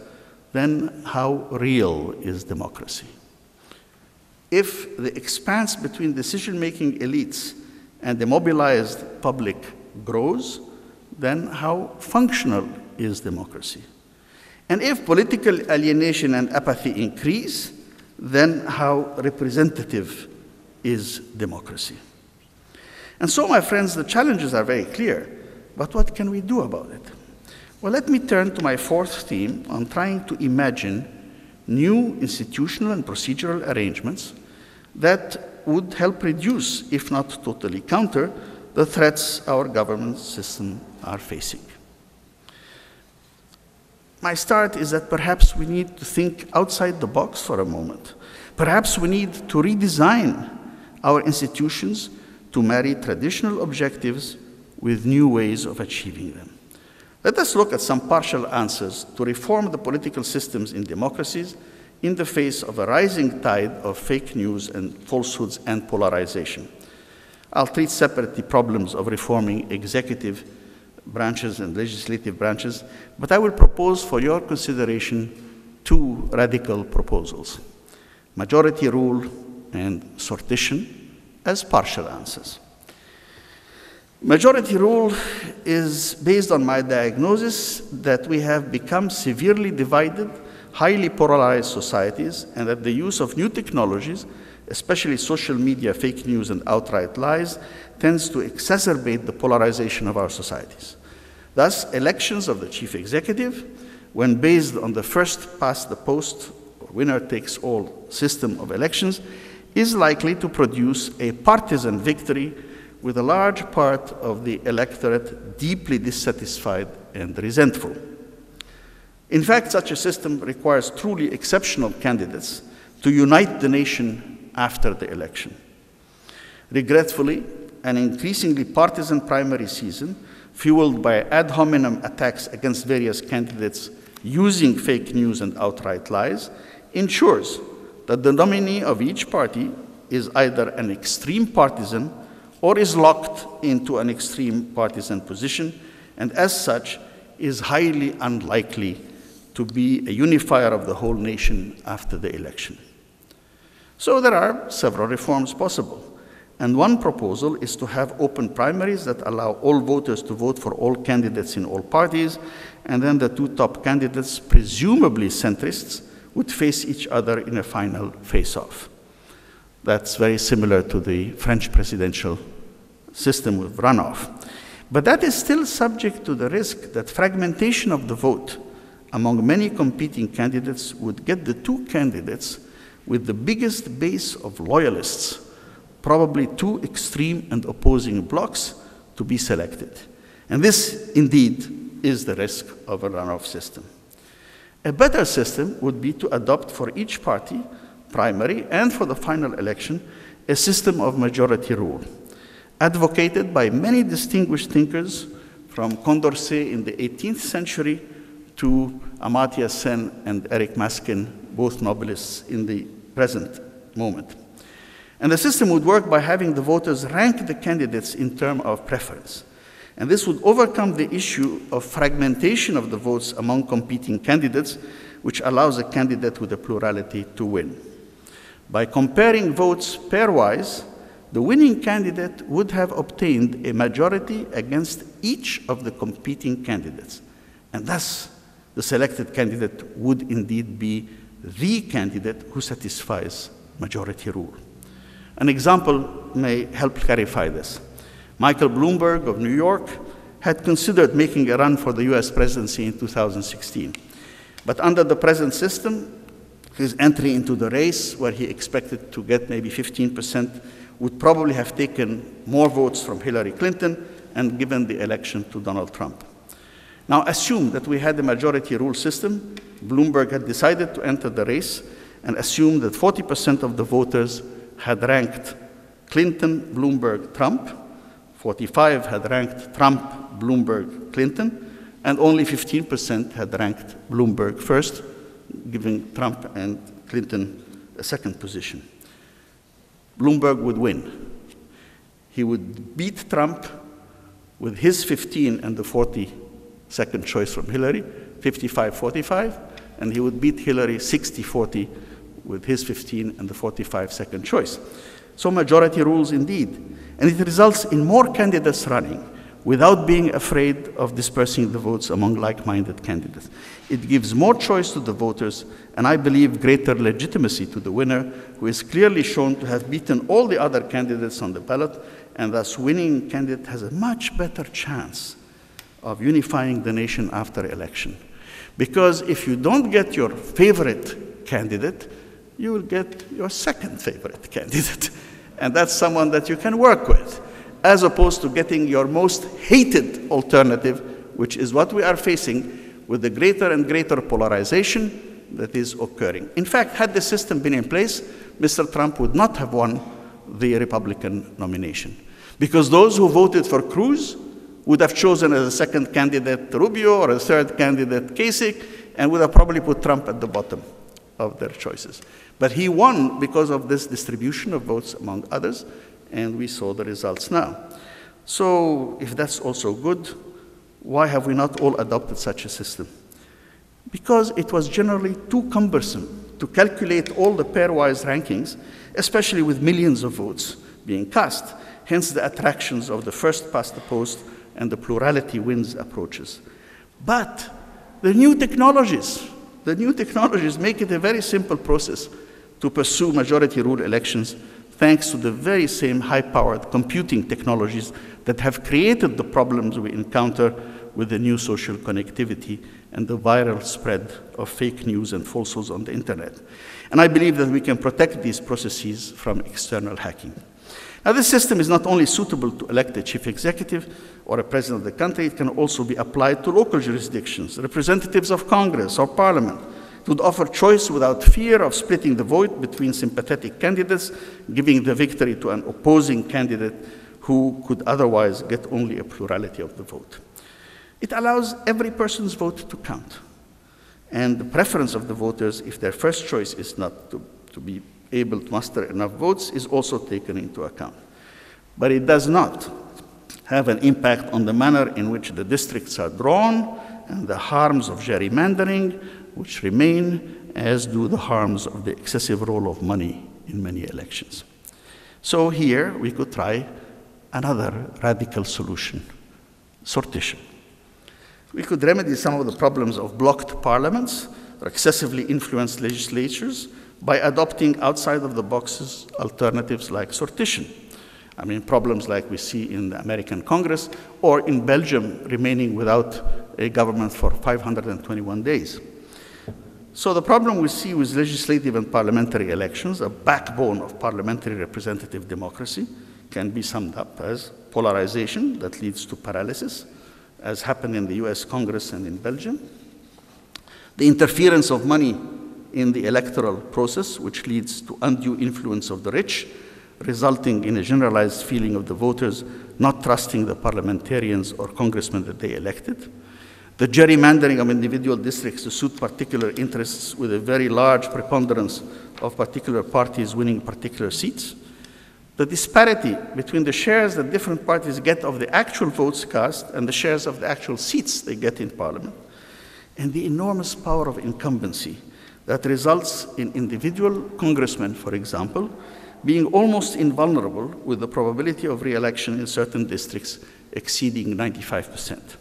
then how real is democracy? If the expanse between decision-making elites and the mobilized public grows, then how functional is democracy? And if political alienation and apathy increase, then how representative is democracy? And so, my friends, the challenges are very clear, but what can we do about it? Well, let me turn to my fourth theme on trying to imagine new institutional and procedural arrangements that would help reduce, if not totally counter, the threats our government system are facing. My start is that perhaps we need to think outside the box for a moment. Perhaps we need to redesign our institutions to marry traditional objectives with new ways of achieving them. Let us look at some partial answers to reform the political systems in democracies in the face of a rising tide of fake news and falsehoods and polarization. I'll treat separately the problems of reforming executive branches and legislative branches, but I will propose for your consideration two radical proposals: majority rule and sortition as partial answers. Majority rule is based on my diagnosis that we have become severely divided, highly polarized societies, and that the use of new technologies, especially social media, fake news, and outright lies, tends to exacerbate the polarization of our societies. Thus, elections of the chief executive, when based on the first past the post, or winner-takes-all system of elections, is likely to produce a partisan victory with a large part of the electorate deeply dissatisfied and resentful. In fact, such a system requires truly exceptional candidates to unite the nation after the election. Regretfully, an increasingly partisan primary season, fueled by ad hominem attacks against various candidates using fake news and outright lies, ensures that the nominee of each party is either an extreme partisan or is locked into an extreme partisan position, and as such is highly unlikely to be a unifier of the whole nation after the election. So there are several reforms possible, and one proposal is to have open primaries that allow all voters to vote for all candidates in all parties, and then the two top candidates, presumably centrists, would face each other in a final face-off. That's very similar to the French presidential system with runoff. But that is still subject to the risk that fragmentation of the vote among many competing candidates would get the two candidates with the biggest base of loyalists, probably two extreme and opposing blocs, to be selected. And this, indeed, is the risk of a runoff system. A better system would be to adopt for each party, primary and for the final election, a system of majority rule, advocated by many distinguished thinkers from Condorcet in the 18th century to Amartya Sen and Eric Maskin, both Nobelists in the present moment. And the system would work by having the voters rank the candidates in terms of preference. And this would overcome the issue of fragmentation of the votes among competing candidates, which allows a candidate with a plurality to win. By comparing votes pairwise, the winning candidate would have obtained a majority against each of the competing candidates. And thus, the selected candidate would indeed be the candidate who satisfies majority rule. An example may help clarify this. Michael Bloomberg of New York had considered making a run for the US presidency in 2016. But under the present system, his entry into the race, where he expected to get maybe 15%, would probably have taken more votes from Hillary Clinton and given the election to Donald Trump. Now assume that we had a majority rule system. Bloomberg had decided to enter the race, and assume that 40% of the voters had ranked Clinton, Bloomberg, Trump, 45 had ranked Trump, Bloomberg, Clinton, and only 15% had ranked Bloomberg first, giving Trump and Clinton a second position. Bloomberg would win. He would beat Trump with his 15 and the 42nd choice from Hillary, 55-45, and he would beat Hillary 60-40 with his 15 and the 45 second choice. So majority rules indeed. And it results in more candidates running without being afraid of dispersing the votes among like-minded candidates. It gives more choice to the voters, and I believe greater legitimacy to the winner, who is clearly shown to have beaten all the other candidates on the ballot, and thus winning candidate has a much better chance of unifying the nation after election. Because if you don't get your favorite candidate, you will get your second favorite candidate. And that's someone that you can work with, as opposed to getting your most hated alternative, which is what we are facing with the greater and greater polarization that is occurring. In fact, had the system been in place, Mr. Trump would not have won the Republican nomination. Because those who voted for Cruz would have chosen as a second candidate Rubio or a third candidate Kasich, and would have probably put Trump at the bottom of their choices. But he won because of this distribution of votes, among others, and we saw the results now. So if that's also good, why have we not all adopted such a system? Because it was generally too cumbersome to calculate all the pairwise rankings, especially with millions of votes being cast, hence the attractions of the first past the post and the plurality wins approaches. But the new technologies make it a very simple process to pursue majority rule elections, thanks to the very same high-powered computing technologies that have created the problems we encounter with the new social connectivity and the viral spread of fake news and falsehoods on the internet. And I believe that we can protect these processes from external hacking. Now, this system is not only suitable to elect a chief executive or a president of the country, it can also be applied to local jurisdictions, representatives of Congress or Parliament. It would offer choice without fear of splitting the vote between sympathetic candidates, giving the victory to an opposing candidate who could otherwise get only a plurality of the vote. It allows every person's vote to count. And the preference of the voters, if their first choice is not to be able to muster enough votes, is also taken into account. But it does not have an impact on the manner in which the districts are drawn and the harms of gerrymandering, which remain, as do the harms of the excessive role of money in many elections. So here we could try another radical solution, sortition. We could remedy some of the problems of blocked parliaments or excessively influenced legislatures by adopting outside of the boxes alternatives like sortition. I mean, problems like we see in the American Congress or in Belgium remaining without a government for 521 days. So the problem we see with legislative and parliamentary elections, a backbone of parliamentary representative democracy, can be summed up as polarization that leads to paralysis, as happened in the US Congress and in Belgium, the interference of money in the electoral process, which leads to undue influence of the rich, resulting in a generalized feeling of the voters not trusting the parliamentarians or congressmen that they elected, the gerrymandering of individual districts to suit particular interests with a very large preponderance of particular parties winning particular seats, the disparity between the shares that different parties get of the actual votes cast and the shares of the actual seats they get in parliament, and the enormous power of incumbency that results in individual congressmen, for example, being almost invulnerable with the probability of re-election in certain districts exceeding 95%.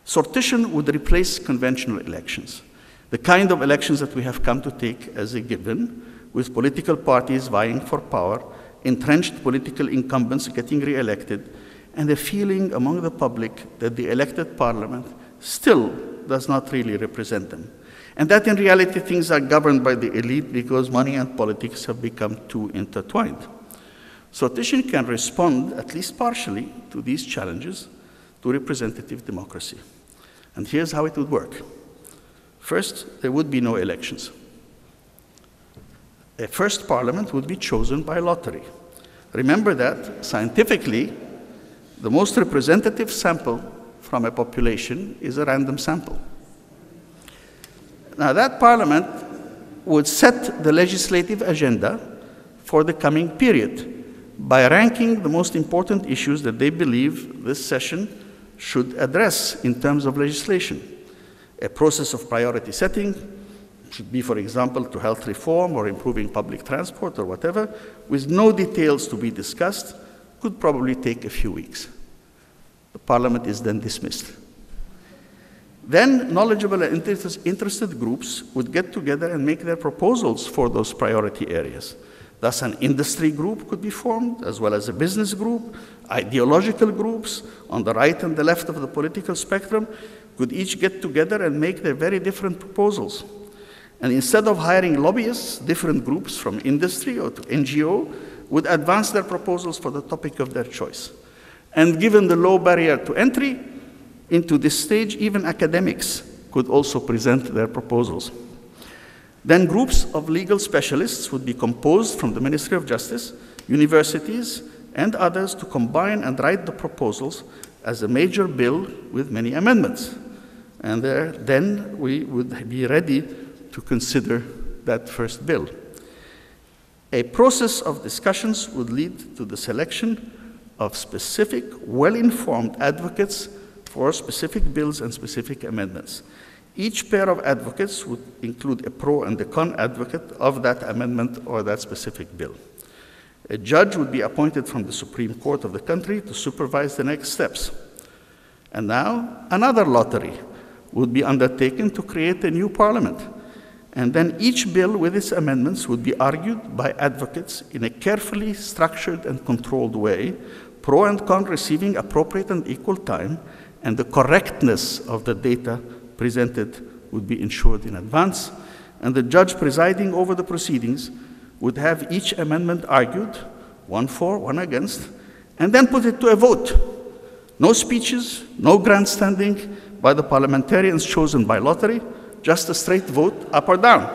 Sortition would replace conventional elections, the kind of elections that we have come to take as a given, with political parties vying for power, entrenched political incumbents getting re-elected, and a feeling among the public that the elected parliament still does not really represent them. And that in reality things are governed by the elite because money and politics have become too intertwined. Sortition can respond, at least partially, to these challenges to representative democracy. And here's how it would work. First, there would be no elections. A first parliament would be chosen by lottery. Remember that, scientifically, the most representative sample from a population is a random sample. Now, that parliament would set the legislative agenda for the coming period by ranking the most important issues that they believe this session should address in terms of legislation. A process of priority setting should be, for example, to health reform or improving public transport or whatever, with no details to be discussed, could probably take a few weeks. The parliament is then dismissed. Then knowledgeable and interested groups would get together and make their proposals for those priority areas. Thus, an industry group could be formed, as well as a business group. Ideological groups on the right and the left of the political spectrum could each get together and make their very different proposals. And instead of hiring lobbyists, different groups from industry or to NGO would advance their proposals for the topic of their choice. And given the low barrier to entry, into this stage, even academics could also present their proposals. Then groups of legal specialists would be composed from the Ministry of Justice, universities, and others to combine and write the proposals as a major bill with many amendments. And then we would be ready to consider that first bill. A process of discussions would lead to the selection of specific, well-informed advocates for specific bills and specific amendments. Each pair of advocates would include a pro and a con advocate of that amendment or that specific bill. A judge would be appointed from the Supreme Court of the country to supervise the next steps. And now, another lottery would be undertaken to create a new parliament. And then each bill with its amendments would be argued by advocates in a carefully structured and controlled way, pro and con receiving appropriate and equal time, and the correctness of the data presented would be ensured in advance, and the judge presiding over the proceedings would have each amendment argued, one for, one against, and then put it to a vote. No speeches, no grandstanding by the parliamentarians chosen by lottery, just a straight vote up or down.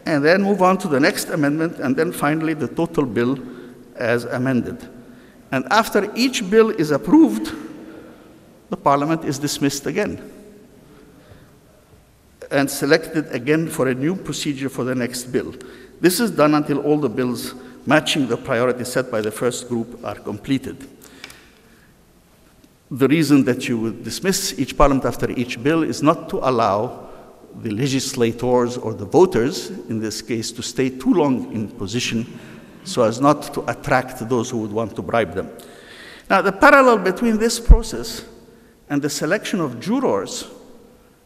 And then move on to the next amendment, and then finally the total bill as amended. And after each bill is approved, the parliament is dismissed again and selected again for a new procedure for the next bill. This is done until all the bills matching the priority set by the first group are completed. The reason that you would dismiss each parliament after each bill is not to allow the legislators or the voters, in this case, to stay too long in position so as not to attract those who would want to bribe them. Now, the parallel between this process and the selection of jurors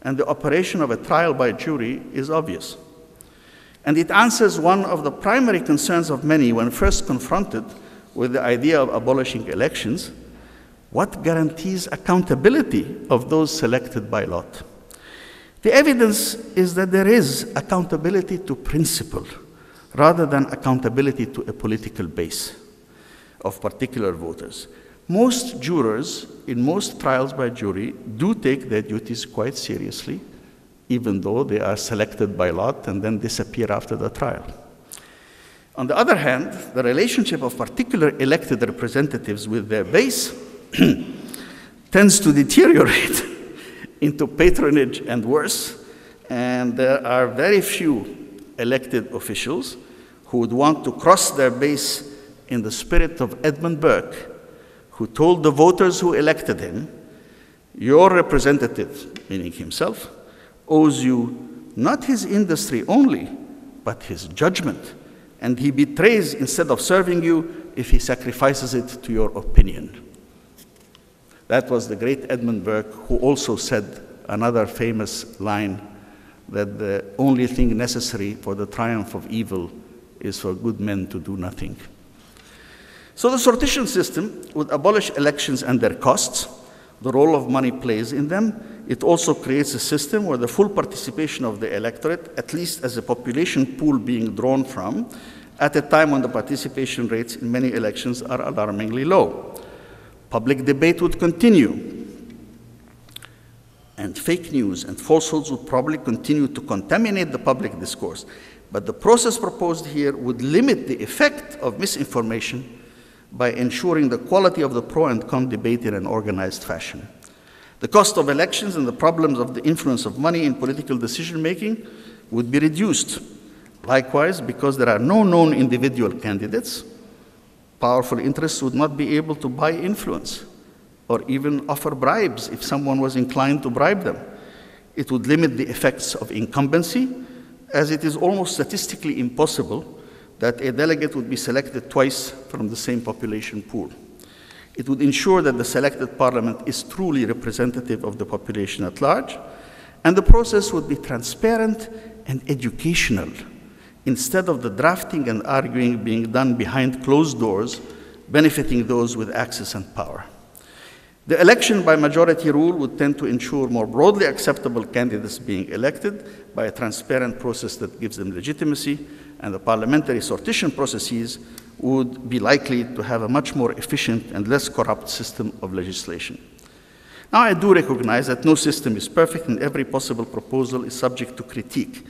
and the operation of a trial by jury is obvious. And it answers one of the primary concerns of many when first confronted with the idea of abolishing elections: what guarantees accountability of those selected by lot? The evidence is that there is accountability to principle rather than accountability to a political base of particular voters. Most jurors in most trials by jury do take their duties quite seriously, even though they are selected by lot and then disappear after the trial. On the other hand, the relationship of particular elected representatives with their base tends to deteriorate into patronage and worse, and there are very few elected officials who would want to cross their base in the spirit of Edmund Burke, who told the voters who elected him, "Your representative," meaning himself, "owes you not his industry only, but his judgment, and he betrays instead of serving you if he sacrifices it to your opinion." That was the great Edmund Burke, who also said another famous line, that the only thing necessary for the triumph of evil is for good men to do nothing. So the sortition system would abolish elections and their costs, the role of money plays in them. It also creates a system where the full participation of the electorate, at least as a population pool being drawn from, at a time when the participation rates in many elections are alarmingly low. Public debate would continue, and fake news and falsehoods would probably continue to contaminate the public discourse. But the process proposed here would limit the effect of misinformation by ensuring the quality of the pro and con debate in an organized fashion. The cost of elections and the problems of the influence of money in political decision-making would be reduced. Likewise, because there are no known individual candidates, powerful interests would not be able to buy influence or even offer bribes if someone was inclined to bribe them. It would limit the effects of incumbency, as it is almost statistically impossible that a delegate would be selected twice from the same population pool. It would ensure that the selected parliament is truly representative of the population at large, and the process would be transparent and educational, instead of the drafting and arguing being done behind closed doors, benefiting those with access and power. The election by majority rule would tend to ensure more broadly acceptable candidates being elected by a transparent process that gives them legitimacy, and the parliamentary sortition processes would be likely to have a much more efficient and less corrupt system of legislation. Now, I do recognize that no system is perfect and every possible proposal is subject to critique.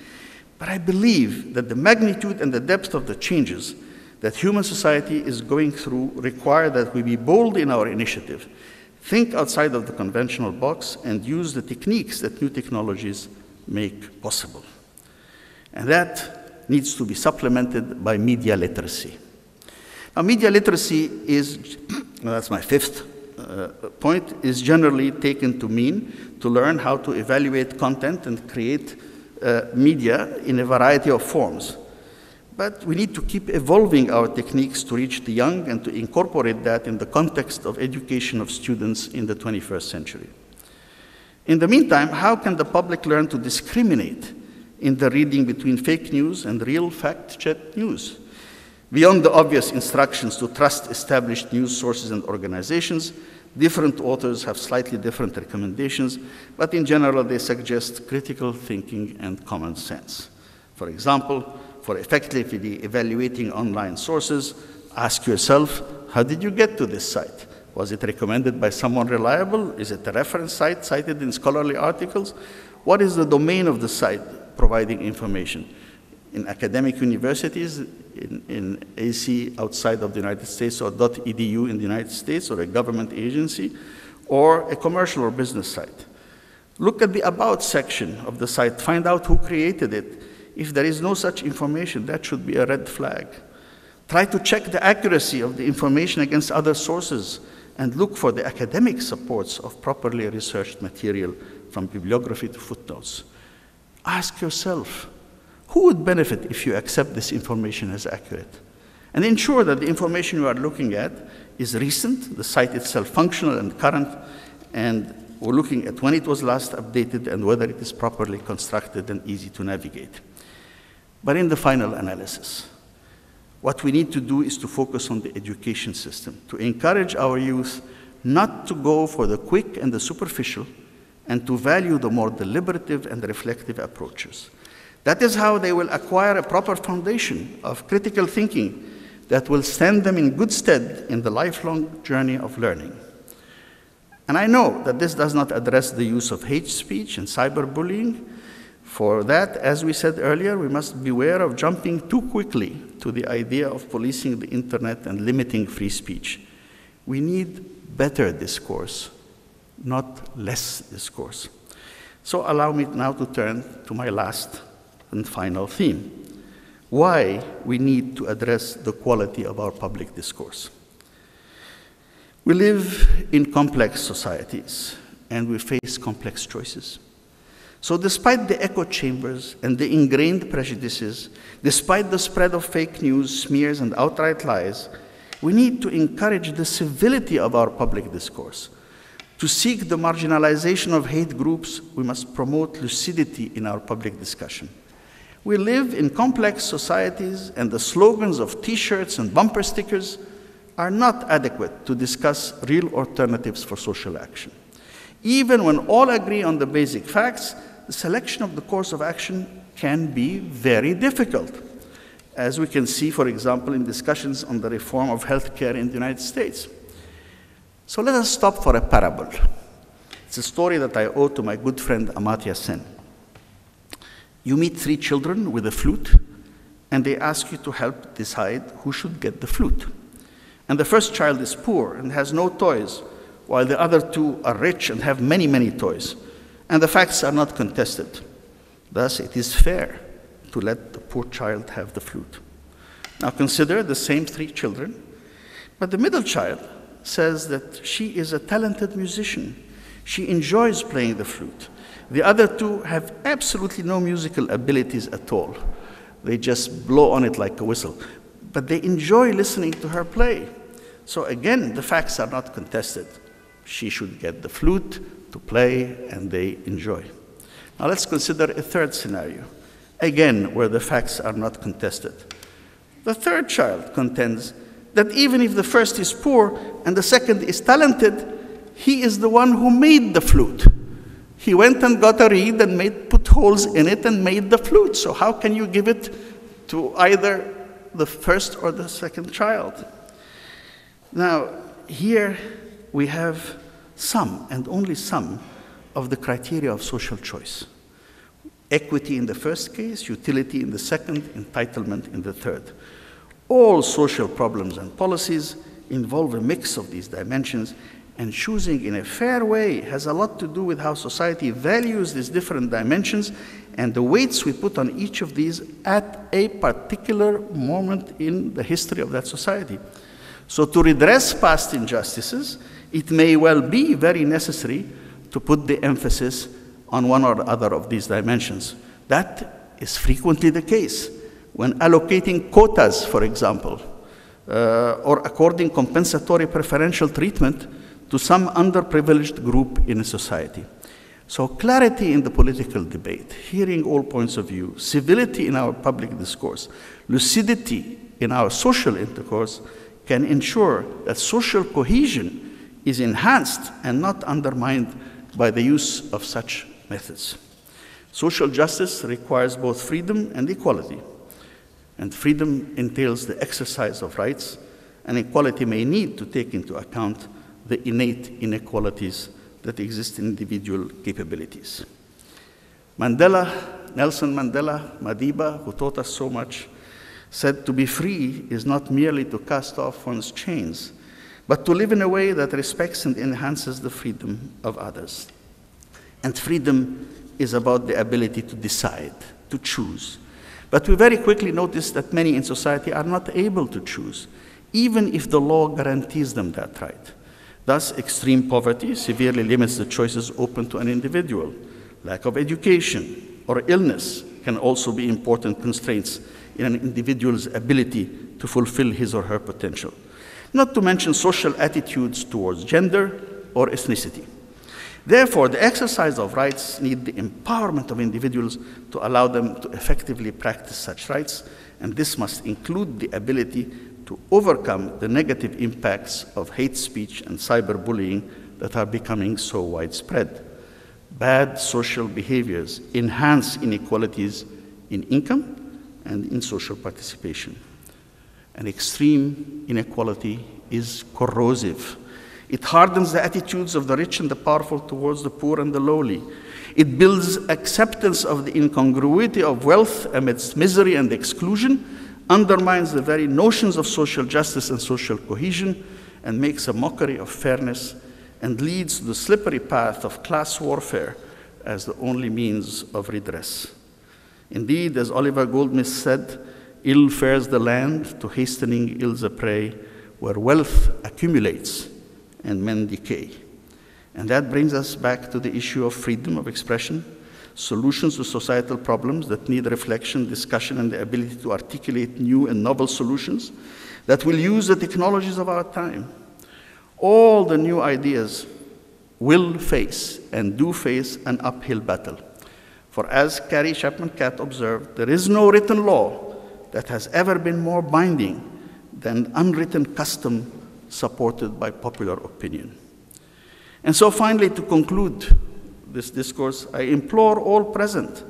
But I believe that the magnitude and the depth of the changes that human society is going through require that we be bold in our initiative, think outside of the conventional box, and use the techniques that new technologies make possible. And that needs to be supplemented by media literacy. Now, media literacy is, that's my fifth point, is generally taken to mean to learn how to evaluate content and create media in a variety of forms. But we need to keep evolving our techniques to reach the young and to incorporate that in the context of education of students in the 21st century. In the meantime, how can the public learn to discriminate in the reading between fake news and real fact-checked news? Beyond the obvious instructions to trust established news sources and organizations, different authors have slightly different recommendations, but in general they suggest critical thinking and common sense. For example, for effectively evaluating online sources, ask yourself, how did you get to this site? Was it recommended by someone reliable? Is it a reference site cited in scholarly articles? What is the domain of the site providing information? In academic universities, in AC outside of the United States, or .edu in the United States, or a government agency, or a commercial or business site. Look at the About section of the site, find out who created it. If there is no such information, that should be a red flag. Try to check the accuracy of the information against other sources and look for the academic supports of properly researched material from bibliography to footnotes. Ask yourself, who would benefit if you accept this information as accurate? And ensure that the information you are looking at is recent, the site itself functional and current, and we're looking at when it was last updated and whether it is properly constructed and easy to navigate. But in the final analysis, what we need to do is to focus on the education system, to encourage our youth not to go for the quick and the superficial, and to value the more deliberative and reflective approaches. That is how they will acquire a proper foundation of critical thinking that will stand them in good stead in the lifelong journey of learning. And I know that this does not address the use of hate speech and cyberbullying. For that, as we said earlier, we must beware of jumping too quickly to the idea of policing the internet and limiting free speech. We need better discourse, not less discourse. So allow me now to turn to my last and final theme: why we need to address the quality of our public discourse. We live in complex societies, and we face complex choices. So despite the echo chambers and the ingrained prejudices, despite the spread of fake news, smears, and outright lies, we need to encourage the civility of our public discourse. To seek the marginalization of hate groups, we must promote lucidity in our public discussion. We live in complex societies, and the slogans of T-shirts and bumper stickers are not adequate to discuss real alternatives for social action. Even when all agree on the basic facts, the selection of the course of action can be very difficult, as we can see, for example, in discussions on the reform of healthcare in the United States. So let us stop for a parable. It's a story that I owe to my good friend Amartya Sen. You meet 3 children with a flute, and they ask you to help decide who should get the flute. And the first child is poor and has no toys, while the other 2 are rich and have many, many toys. And the facts are not contested. Thus, it is fair to let the poor child have the flute. Now consider the same 3 children, but the middle child says that she is a talented musician. She enjoys playing the flute. The other 2 have absolutely no musical abilities at all. They just blow on it like a whistle. But they enjoy listening to her play. So again, the facts are not contested. She should get the flute to play, and they enjoy. Now let's consider a third scenario, again, where the facts are not contested. The third child contends that even if the first is poor and the second is talented, he is the one who made the flute. He went and got a reed and put holes in it and made the flute. So how can you give it to either the first or the second child? Now, here we have some, and only some, of the criteria of social choice. Equity in the first case, utility in the second, entitlement in the third. All social problems and policies involve a mix of these dimensions, and choosing in a fair way has a lot to do with how society values these different dimensions and the weights we put on each of these at a particular moment in the history of that society. So to redress past injustices, it may well be very necessary to put the emphasis on one or other of these dimensions. That is frequently the case when allocating quotas, for example, or according compensatory preferential treatment to some underprivileged group in a society. So clarity in the political debate, hearing all points of view, civility in our public discourse, lucidity in our social intercourse can ensure that social cohesion is enhanced and not undermined by the use of such methods. Social justice requires both freedom and equality, and freedom entails the exercise of rights, and equality may need to take into account the innate inequalities that exist in individual capabilities. Nelson Mandela, Madiba, who taught us so much, said to be free is not merely to cast off one's chains, but to live in a way that respects and enhances the freedom of others. And freedom is about the ability to decide, to choose. But we very quickly notice that many in society are not able to choose, even if the law guarantees them that right. Thus, extreme poverty severely limits the choices open to an individual. Lack of education or illness can also be important constraints in an individual's ability to fulfill his or her potential. Not to mention social attitudes towards gender or ethnicity. Therefore, the exercise of rights need the empowerment of individuals to allow them to effectively practice such rights, and this must include the ability to overcome the negative impacts of hate speech and cyberbullying that are becoming so widespread. Bad social behaviors enhance inequalities in income and in social participation. And extreme inequality is corrosive. It hardens the attitudes of the rich and the powerful towards the poor and the lowly. It builds acceptance of the incongruity of wealth amidst misery and exclusion, undermines the very notions of social justice and social cohesion, and makes a mockery of fairness, and leads to the slippery path of class warfare as the only means of redress. Indeed, as Oliver Goldsmith said, ill fares the land to hastening ills a prey, where wealth accumulates and men decay. And that brings us back to the issue of freedom of expression, solutions to societal problems that need reflection, discussion, and the ability to articulate new and novel solutions that will use the technologies of our time. All the new ideas will face and do face an uphill battle. For as Carrie Chapman Catt observed, there is no written law that has ever been more binding than unwritten custom supported by popular opinion. And so finally, to conclude this discourse, I implore all present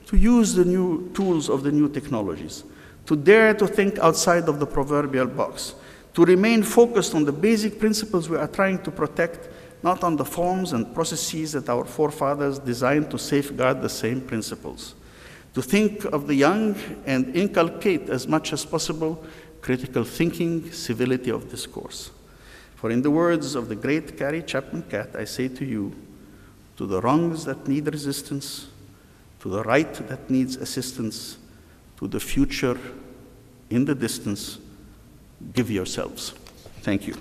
to use the new tools of the new technologies, to dare to think outside of the proverbial box, to remain focused on the basic principles we are trying to protect, not on the forms and processes that our forefathers designed to safeguard the same principles, to think of the young and inculcate as much as possible critical thinking, civility of discourse. For in the words of the great Carrie Chapman Catt, I say to you, to the wrongs that need resistance, to the right that needs assistance, to the future in the distance, give yourselves. Thank you.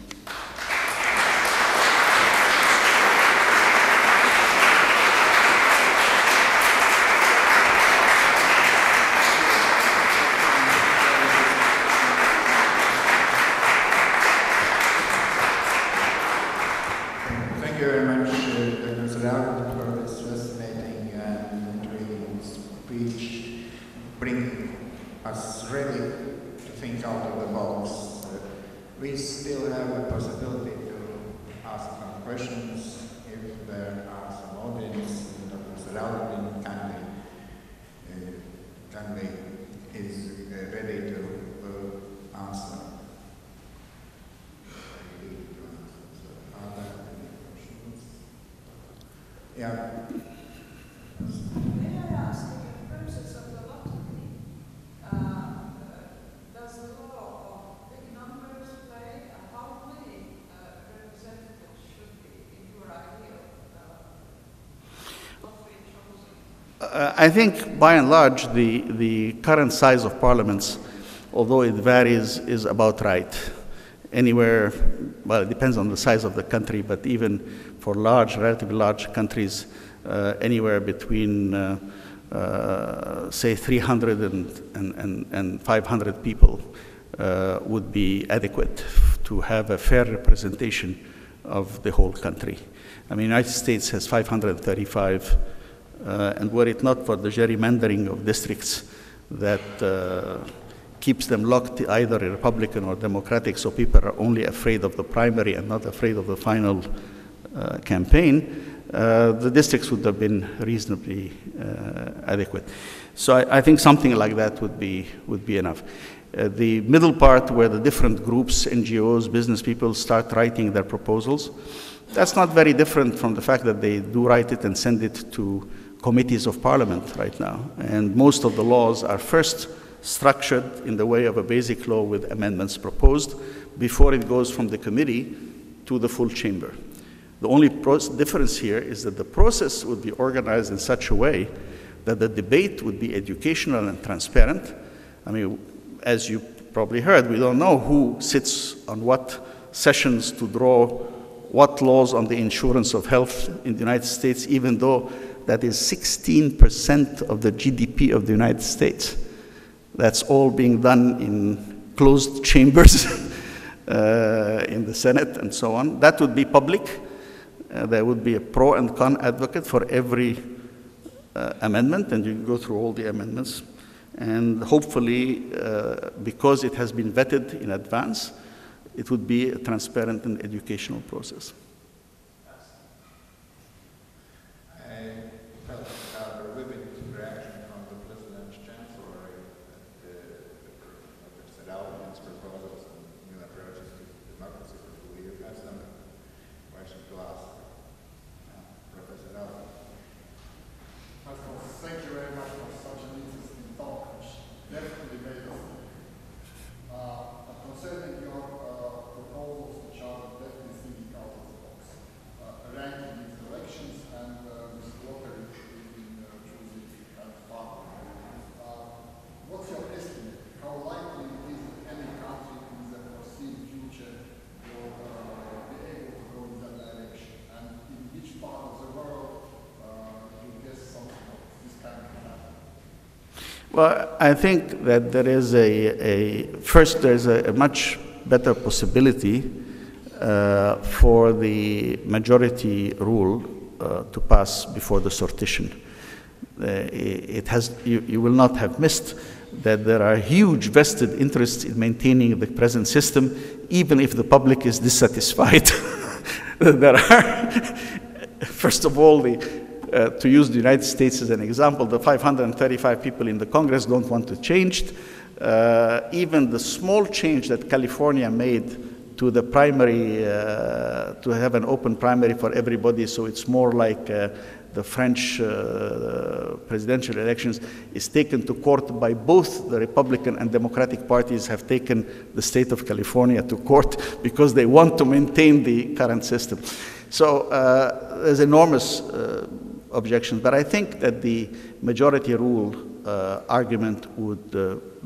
Thank you very much, Dr. Serageldin, for this fascinating and intriguing speech, bringing us really to think out of the box. We still have a possibility to ask some questions if there are some audience. Dr. Serageldin kindly is ready to answer. Are there any questions? Yeah. May I ask I think by and large the current size of parliaments, although it varies, is about right. Anywhere, well, it depends on the size of the country, but even for large, relatively large countries, anywhere between, say, 300 and 500 people would be adequate to have a fair representation of the whole country. I mean, the United States has 535, and were it not for the gerrymandering of districts that keeps them locked either Republican or Democratic, so people are only afraid of the primary and not afraid of the final campaign, the districts would have been reasonably adequate. So I think something like that would be enough. The middle part, where the different groups, NGOs, business people start writing their proposals, that's not very different from the fact that they do write it and send it to committees of parliament right now. And most of the laws are first structured in the way of a basic law with amendments proposed before it goes from the committee to the full chamber. The only difference here is that the process would be organized in such a way that the debate would be educational and transparent. I mean, as you probably heard, we don't know who sits on what sessions to draw what laws on the insurance of health in the United States, even though that is 16% of the GDP of the United States. That's all being done in closed chambers in the Senate and so on. That would be public. There would be a pro and con advocate for every amendment, and you go through all the amendments. And hopefully, because it has been vetted in advance, it would be a transparent and educational process. I felt a vivid reaction from the President's Chancellor Dr. Serageldins' proposals and new approaches to democracy. Do you have some question to ask Professor Serageldin? First of all, thank you very much for such an interesting talk, which definitely made us think. But concerning your proposals, which are definitely thinking out of the box, ranking these elections and this lottery in choosing kind of partner. What's your estimate? How likely it is that any country in the foreseen future will be able to go in that direction? And in which part of the world you guess something of this kind of happen? Well, I think that there is first there's a much better possibility for the majority rule to pass before the sortition. You will not have missed that there are huge vested interests in maintaining the present system, even if the public is dissatisfied. There are, first of all, to use the United States as an example, the 535 people in the Congress don't want to change. Even the small change that California made to the primary, to have an open primary for everybody, so it's more like the French presidential elections, is taken to court by both the Republican and Democratic parties have taken the state of California to court because they want to maintain the current system. So there's enormous objections, but I think that the majority rule argument would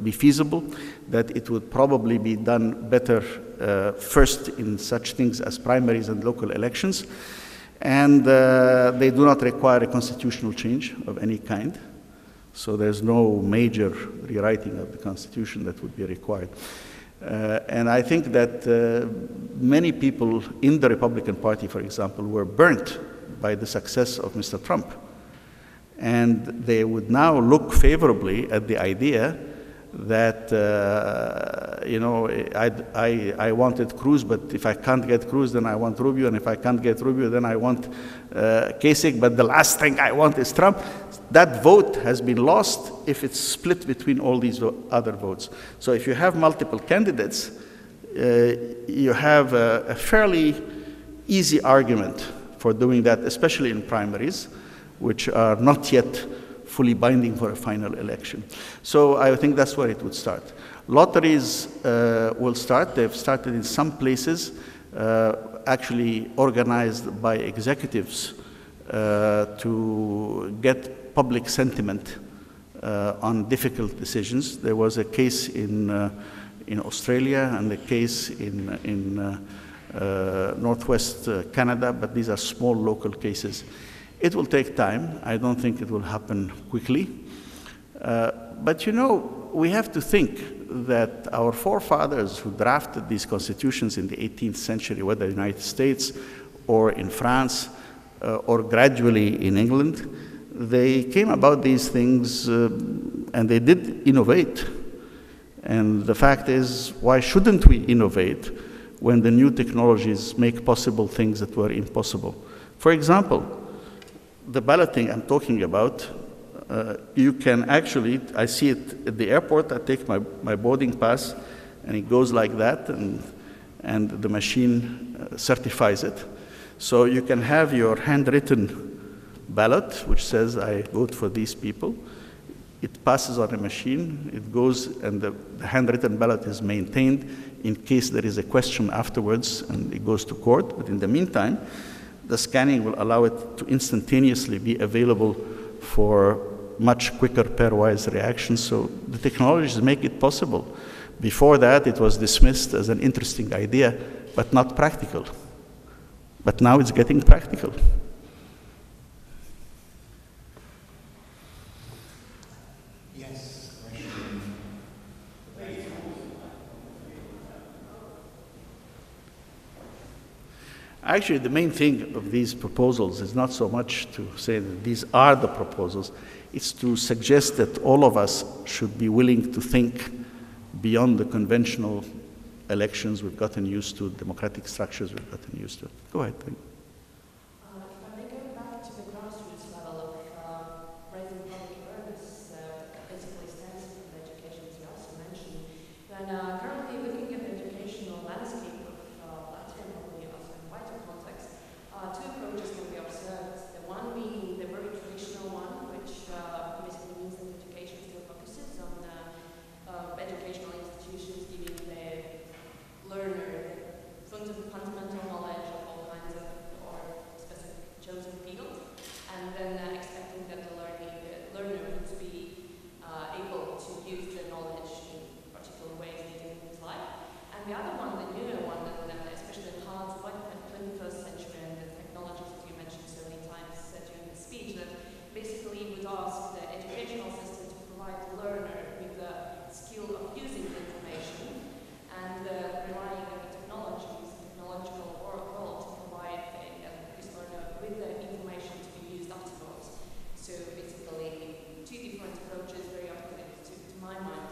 be feasible, that it would probably be done better first in such things as primaries and local elections, and they do not require a constitutional change of any kind, so there's no major rewriting of the Constitution that would be required. And I think that many people in the Republican Party, for example, were burnt by the success of Mr. Trump. And they would now look favorably at the idea that, you know, I wanted Cruz, but if I can't get Cruz, then I want Rubio, and if I can't get Rubio, then I want Kasich, but the last thing I want is Trump. That vote has been lost if it's split between all these other votes. So if you have multiple candidates, you have a fairly easy argument for doing that, especially in primaries, which are not yet fully binding for a final election. So I think that's where it would start. Lotteries will start. They've started in some places, actually organized by executives to get public sentiment on difficult decisions. There was a case in Australia and a case in Northwest Canada, but these are small local cases. It will take time. I don't think it will happen quickly. But you know, we have to think that our forefathers who drafted these constitutions in the 18th century, whether in the United States or in France or gradually in England, they came about these things and they did innovate. And the fact is, why shouldn't we innovate when the new technologies make possible things that were impossible? For example, the balloting I'm talking about, you can actually, I see it at the airport, I take my boarding pass and it goes like that and the machine certifies it. So you can have your handwritten ballot which says I vote for these people. It passes on a machine, it goes and the handwritten ballot is maintained in case there is a question afterwards and it goes to court. But in the meantime, the scanning will allow it to instantaneously be available for much quicker pairwise reactions. So the technologies make it possible. Before that, it was dismissed as an interesting idea, but not practical. But now it's getting practical. Yes, Actually, the main thing of these proposals is not so much to say that these are the proposals, it's to suggest that all of us should be willing to think beyond the conventional elections we've gotten used to, democratic structures we've gotten used to. Go ahead. If I may go back to the grassroots level of raising public awareness, basically stems from the education as you also mentioned, then currently looking at the educational landscape of Latvia, probably also in wider context, two approaches can be observed. The one being the very traditional one, which basically means that education still focuses on educational institutions giving the learner the fundamental knowledge of all kinds of or specific chosen fields, and then expecting that the learner would be able to use the knowledge in particular ways in his life. And the other one, the newer one, that especially enhanced by the 21st century and the technologies that you mentioned so many times during the speech, that basically would ask the educational system to provide the learner with the skill of using the information and relying on the technological world to provide this learner with the information to be used afterwards. So basically, two different approaches, very opposite to my mind.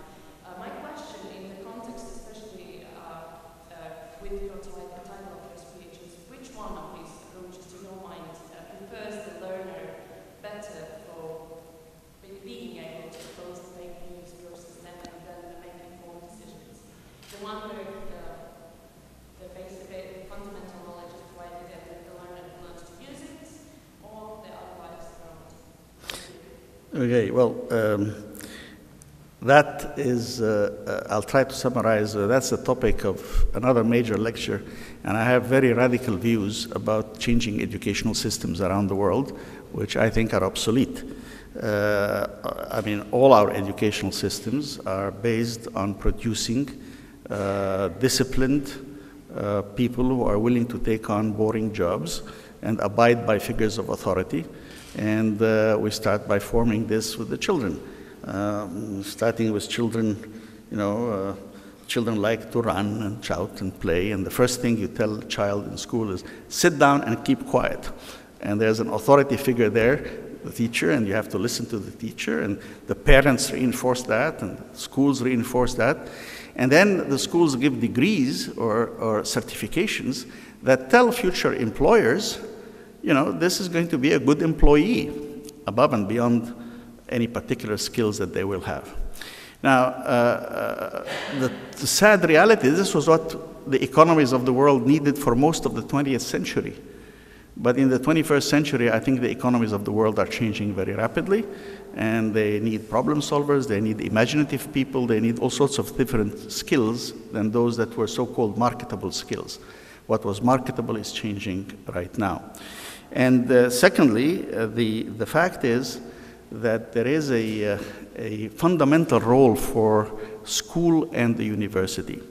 My question in the context, especially with your title of your speech, is which one of these approaches, to your mind, prefers the learner better for being able to oppose the fake news versus then make informed decisions? The one where the basic fundamental knowledge is provided and the learner learns to use it, or the other way around? Okay, well, that is, I'll try to summarize, that's the topic of another major lecture, and I have very radical views about changing educational systems around the world, which I think are obsolete. I mean, all our educational systems are based on producing disciplined people who are willing to take on boring jobs and abide by figures of authority. And we start by forming this with the children. Starting with children, you know, children like to run and shout and play, and the first thing you tell a child in school is, sit down and keep quiet. And there's an authority figure there, the teacher, and you have to listen to the teacher, and the parents reinforce that, and schools reinforce that. And then the schools give degrees or certifications that tell future employers, you know, this is going to be a good employee above and beyond any particular skills that they will have. Now, the sad reality, this was what the economies of the world needed for most of the 20th century. But in the 21st century, I think the economies of the world are changing very rapidly, and they need problem solvers, they need imaginative people, they need all sorts of different skills than those that were so-called marketable skills. What was marketable is changing right now. And secondly, the fact is that there is a fundamental role for school and the university.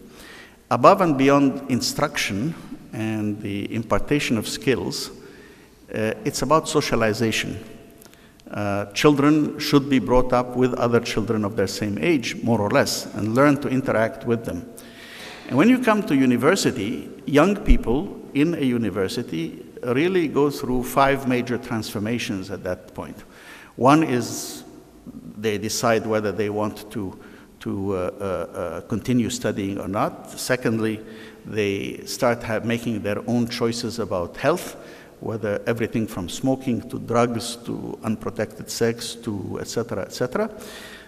Above and beyond instruction and the impartation of skills, it's about socialization. Children should be brought up with other children of their same age, more or less, and learn to interact with them. And when you come to university, young people in a university really go through 5 major transformations at that point. One is they decide whether they want to continue studying or not. Secondly, they start making their own choices about health, whether everything from smoking to drugs to unprotected sex to et cetera, et cetera.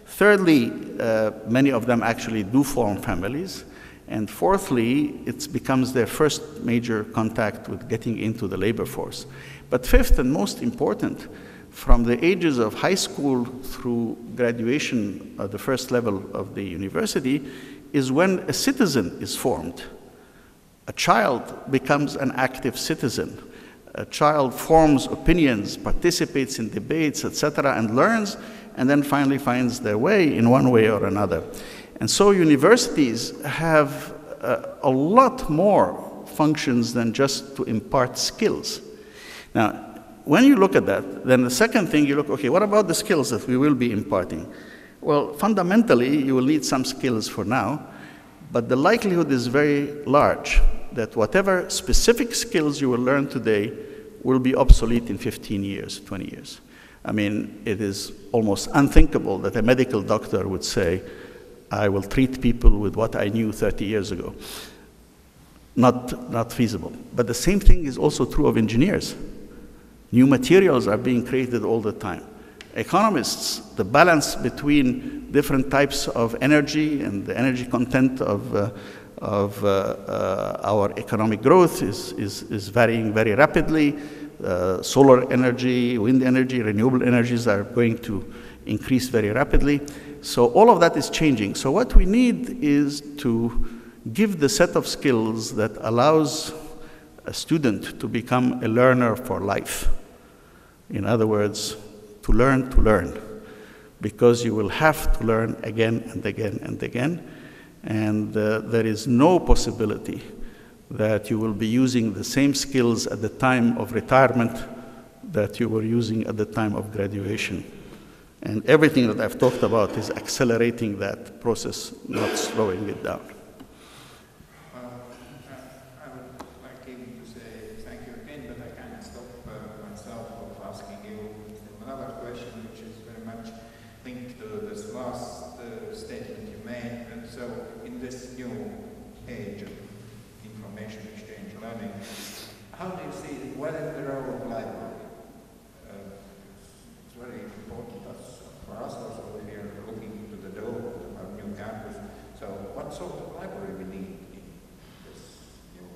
Thirdly, many of them actually do form families. And fourthly, it becomes their first major contact with getting into the labor force. But fifth and most important, from the ages of high school through graduation of the first level of the university, is when a citizen is formed. A child becomes an active citizen. A child forms opinions, participates in debates, etc., and learns, and then finally finds their way in one way or another. And so universities have a lot more functions than just to impart skills. Now, when you look at that, then the second thing you look, okay, what about the skills that we will be imparting? Well, fundamentally, you will need some skills for now, but the likelihood is very large that whatever specific skills you will learn today will be obsolete in 15 years, 20 years. I mean, it is almost unthinkable that a medical doctor would say, I will treat people with what I knew 30 years ago. Not feasible. But the same thing is also true of engineers. New materials are being created all the time. Economists, the balance between different types of energy and the energy content of our economic growth is varying very rapidly. Solar energy, wind energy, renewable energies are going to increase very rapidly. So all of that is changing. So what we need is to give the set of skills that allows a student to become a learner for life. In other words, to learn, because you will have to learn again and again and again. And there is no possibility that you will be using the same skills at the time of retirement that you were using at the time of graduation. And everything that I've talked about is accelerating that process, not slowing it down. I would like even to say thank you again, but I can't stop myself of asking you another question, which is very much linked to this last statement you made. And so in this new age of information exchange learning, how do you see what is the role of library? It's very important for us also here looking into the door of our new campus. So what sort of library we need in this new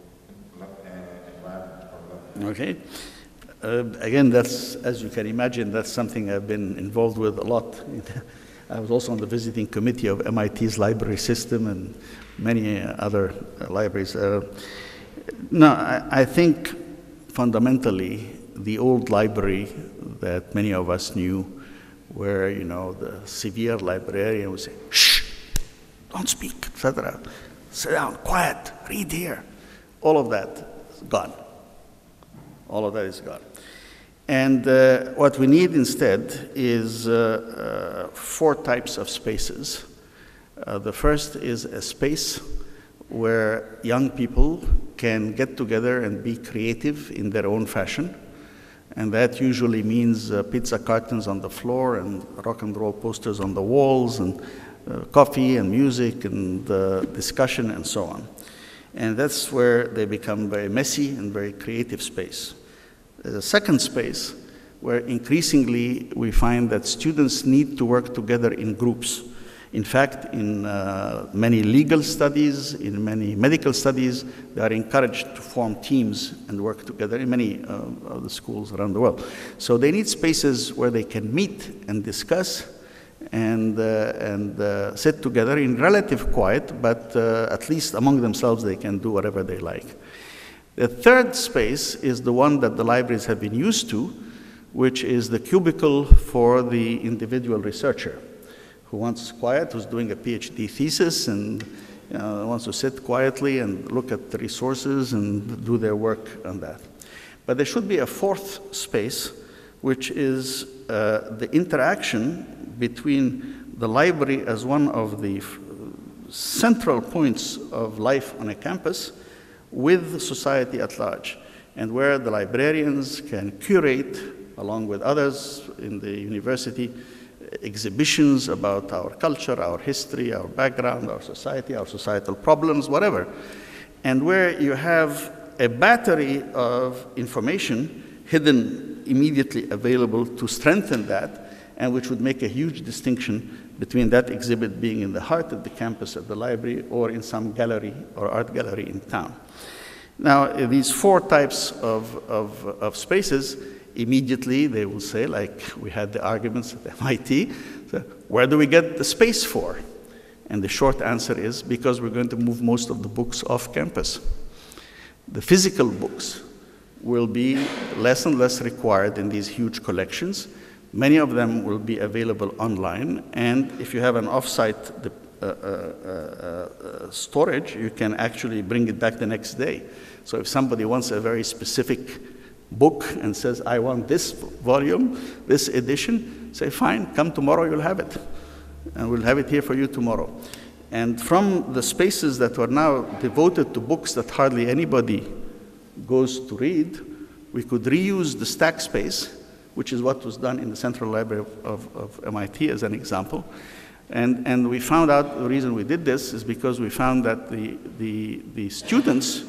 environment for learning? Okay. Again, that's, as you can imagine, that's something I've been involved with a lot. I was also on the visiting committee of MIT's library system and many other libraries. No, I think fundamentally the old library that many of us knew, where, you know, the severe librarian would say, shh, don't speak, etc. Sit down, quiet, read here. All of that is gone. All of that is gone. And what we need instead is 4 types of spaces. The first is a space where young people can get together and be creative in their own fashion. And that usually means pizza cartons on the floor and rock and roll posters on the walls and coffee and music and discussion and so on. And that's where they become very messy and very creative space. There's a second space where increasingly we find that students need to work together in groups. In fact, in many legal studies, in many medical studies, they are encouraged to form teams and work together in many of the schools around the world. So they need spaces where they can meet and discuss and sit together in relative quiet, but at least among themselves they can do whatever they like. The third space is the one that the libraries have been used to, which is the cubicle for the individual researcher who wants quiet, who's doing a PhD thesis and wants to sit quietly and look at the resources and do their work on that. But there should be a fourth space, which is the interaction between the library as one of the central points of life on a campus with society at large, and where the librarians can curate, along with others in the university, exhibitions about our culture, our history, our background, our society, our societal problems, whatever, and where you have a battery of information hidden, immediately available to strengthen that, and which would make a huge distinction between that exhibit being in the heart of the campus at the library or in some gallery or art gallery in town. Now, these four types of spaces, immediately they will say, like we had the arguments at MIT, so where do we get the space for? And the short answer is because we're going to move most of the books off campus. The physical books will be less and less required in these huge collections. Many of them will be available online, and if you have an off-site storage, you can actually bring it back the next day. So if somebody wants a very specific book and says, I want this volume, this edition, say, fine, come tomorrow, you'll have it. And we'll have it here for you tomorrow. And from the spaces that are now devoted to books that hardly anybody goes to read, we could reuse the stack space, which is what was done in the Central Library of MIT as an example. And we found out the reason we did this is because we found that the students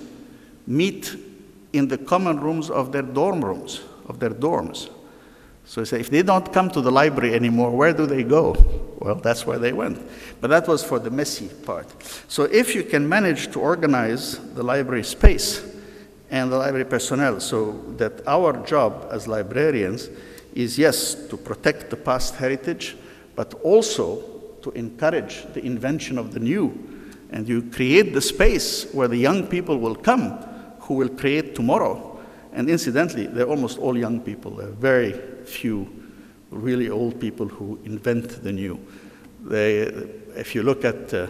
meet in the common rooms of their dorm rooms, of their dorms. So we say, if they don't come to the library anymore, where do they go? Well, that's where they went. But that was for the messy part. So if you can manage to organize the library space and the library personnel so that our job as librarians is, yes, to protect the past heritage, but also to encourage the invention of the new. And you create the space where the young people will come who will create tomorrow. And incidentally, they're almost all young people. There are very few really old people who invent the new. If you look at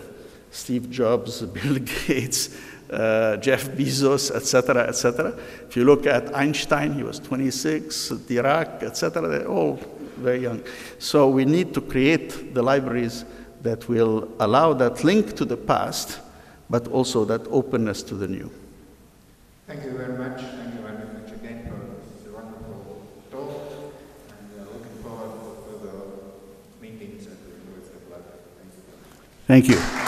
Steve Jobs, Bill Gates, Jeff Bezos, etc., etc. If you look at Einstein, he was 26, Dirac, etc., they're all very young. So we need to create the libraries that will allow that link to the past, but also that openness to the new. Thank you very much. Thank you very much again for this wonderful talk, and we are looking forward to further meetings at the University of Latvia. Thank you.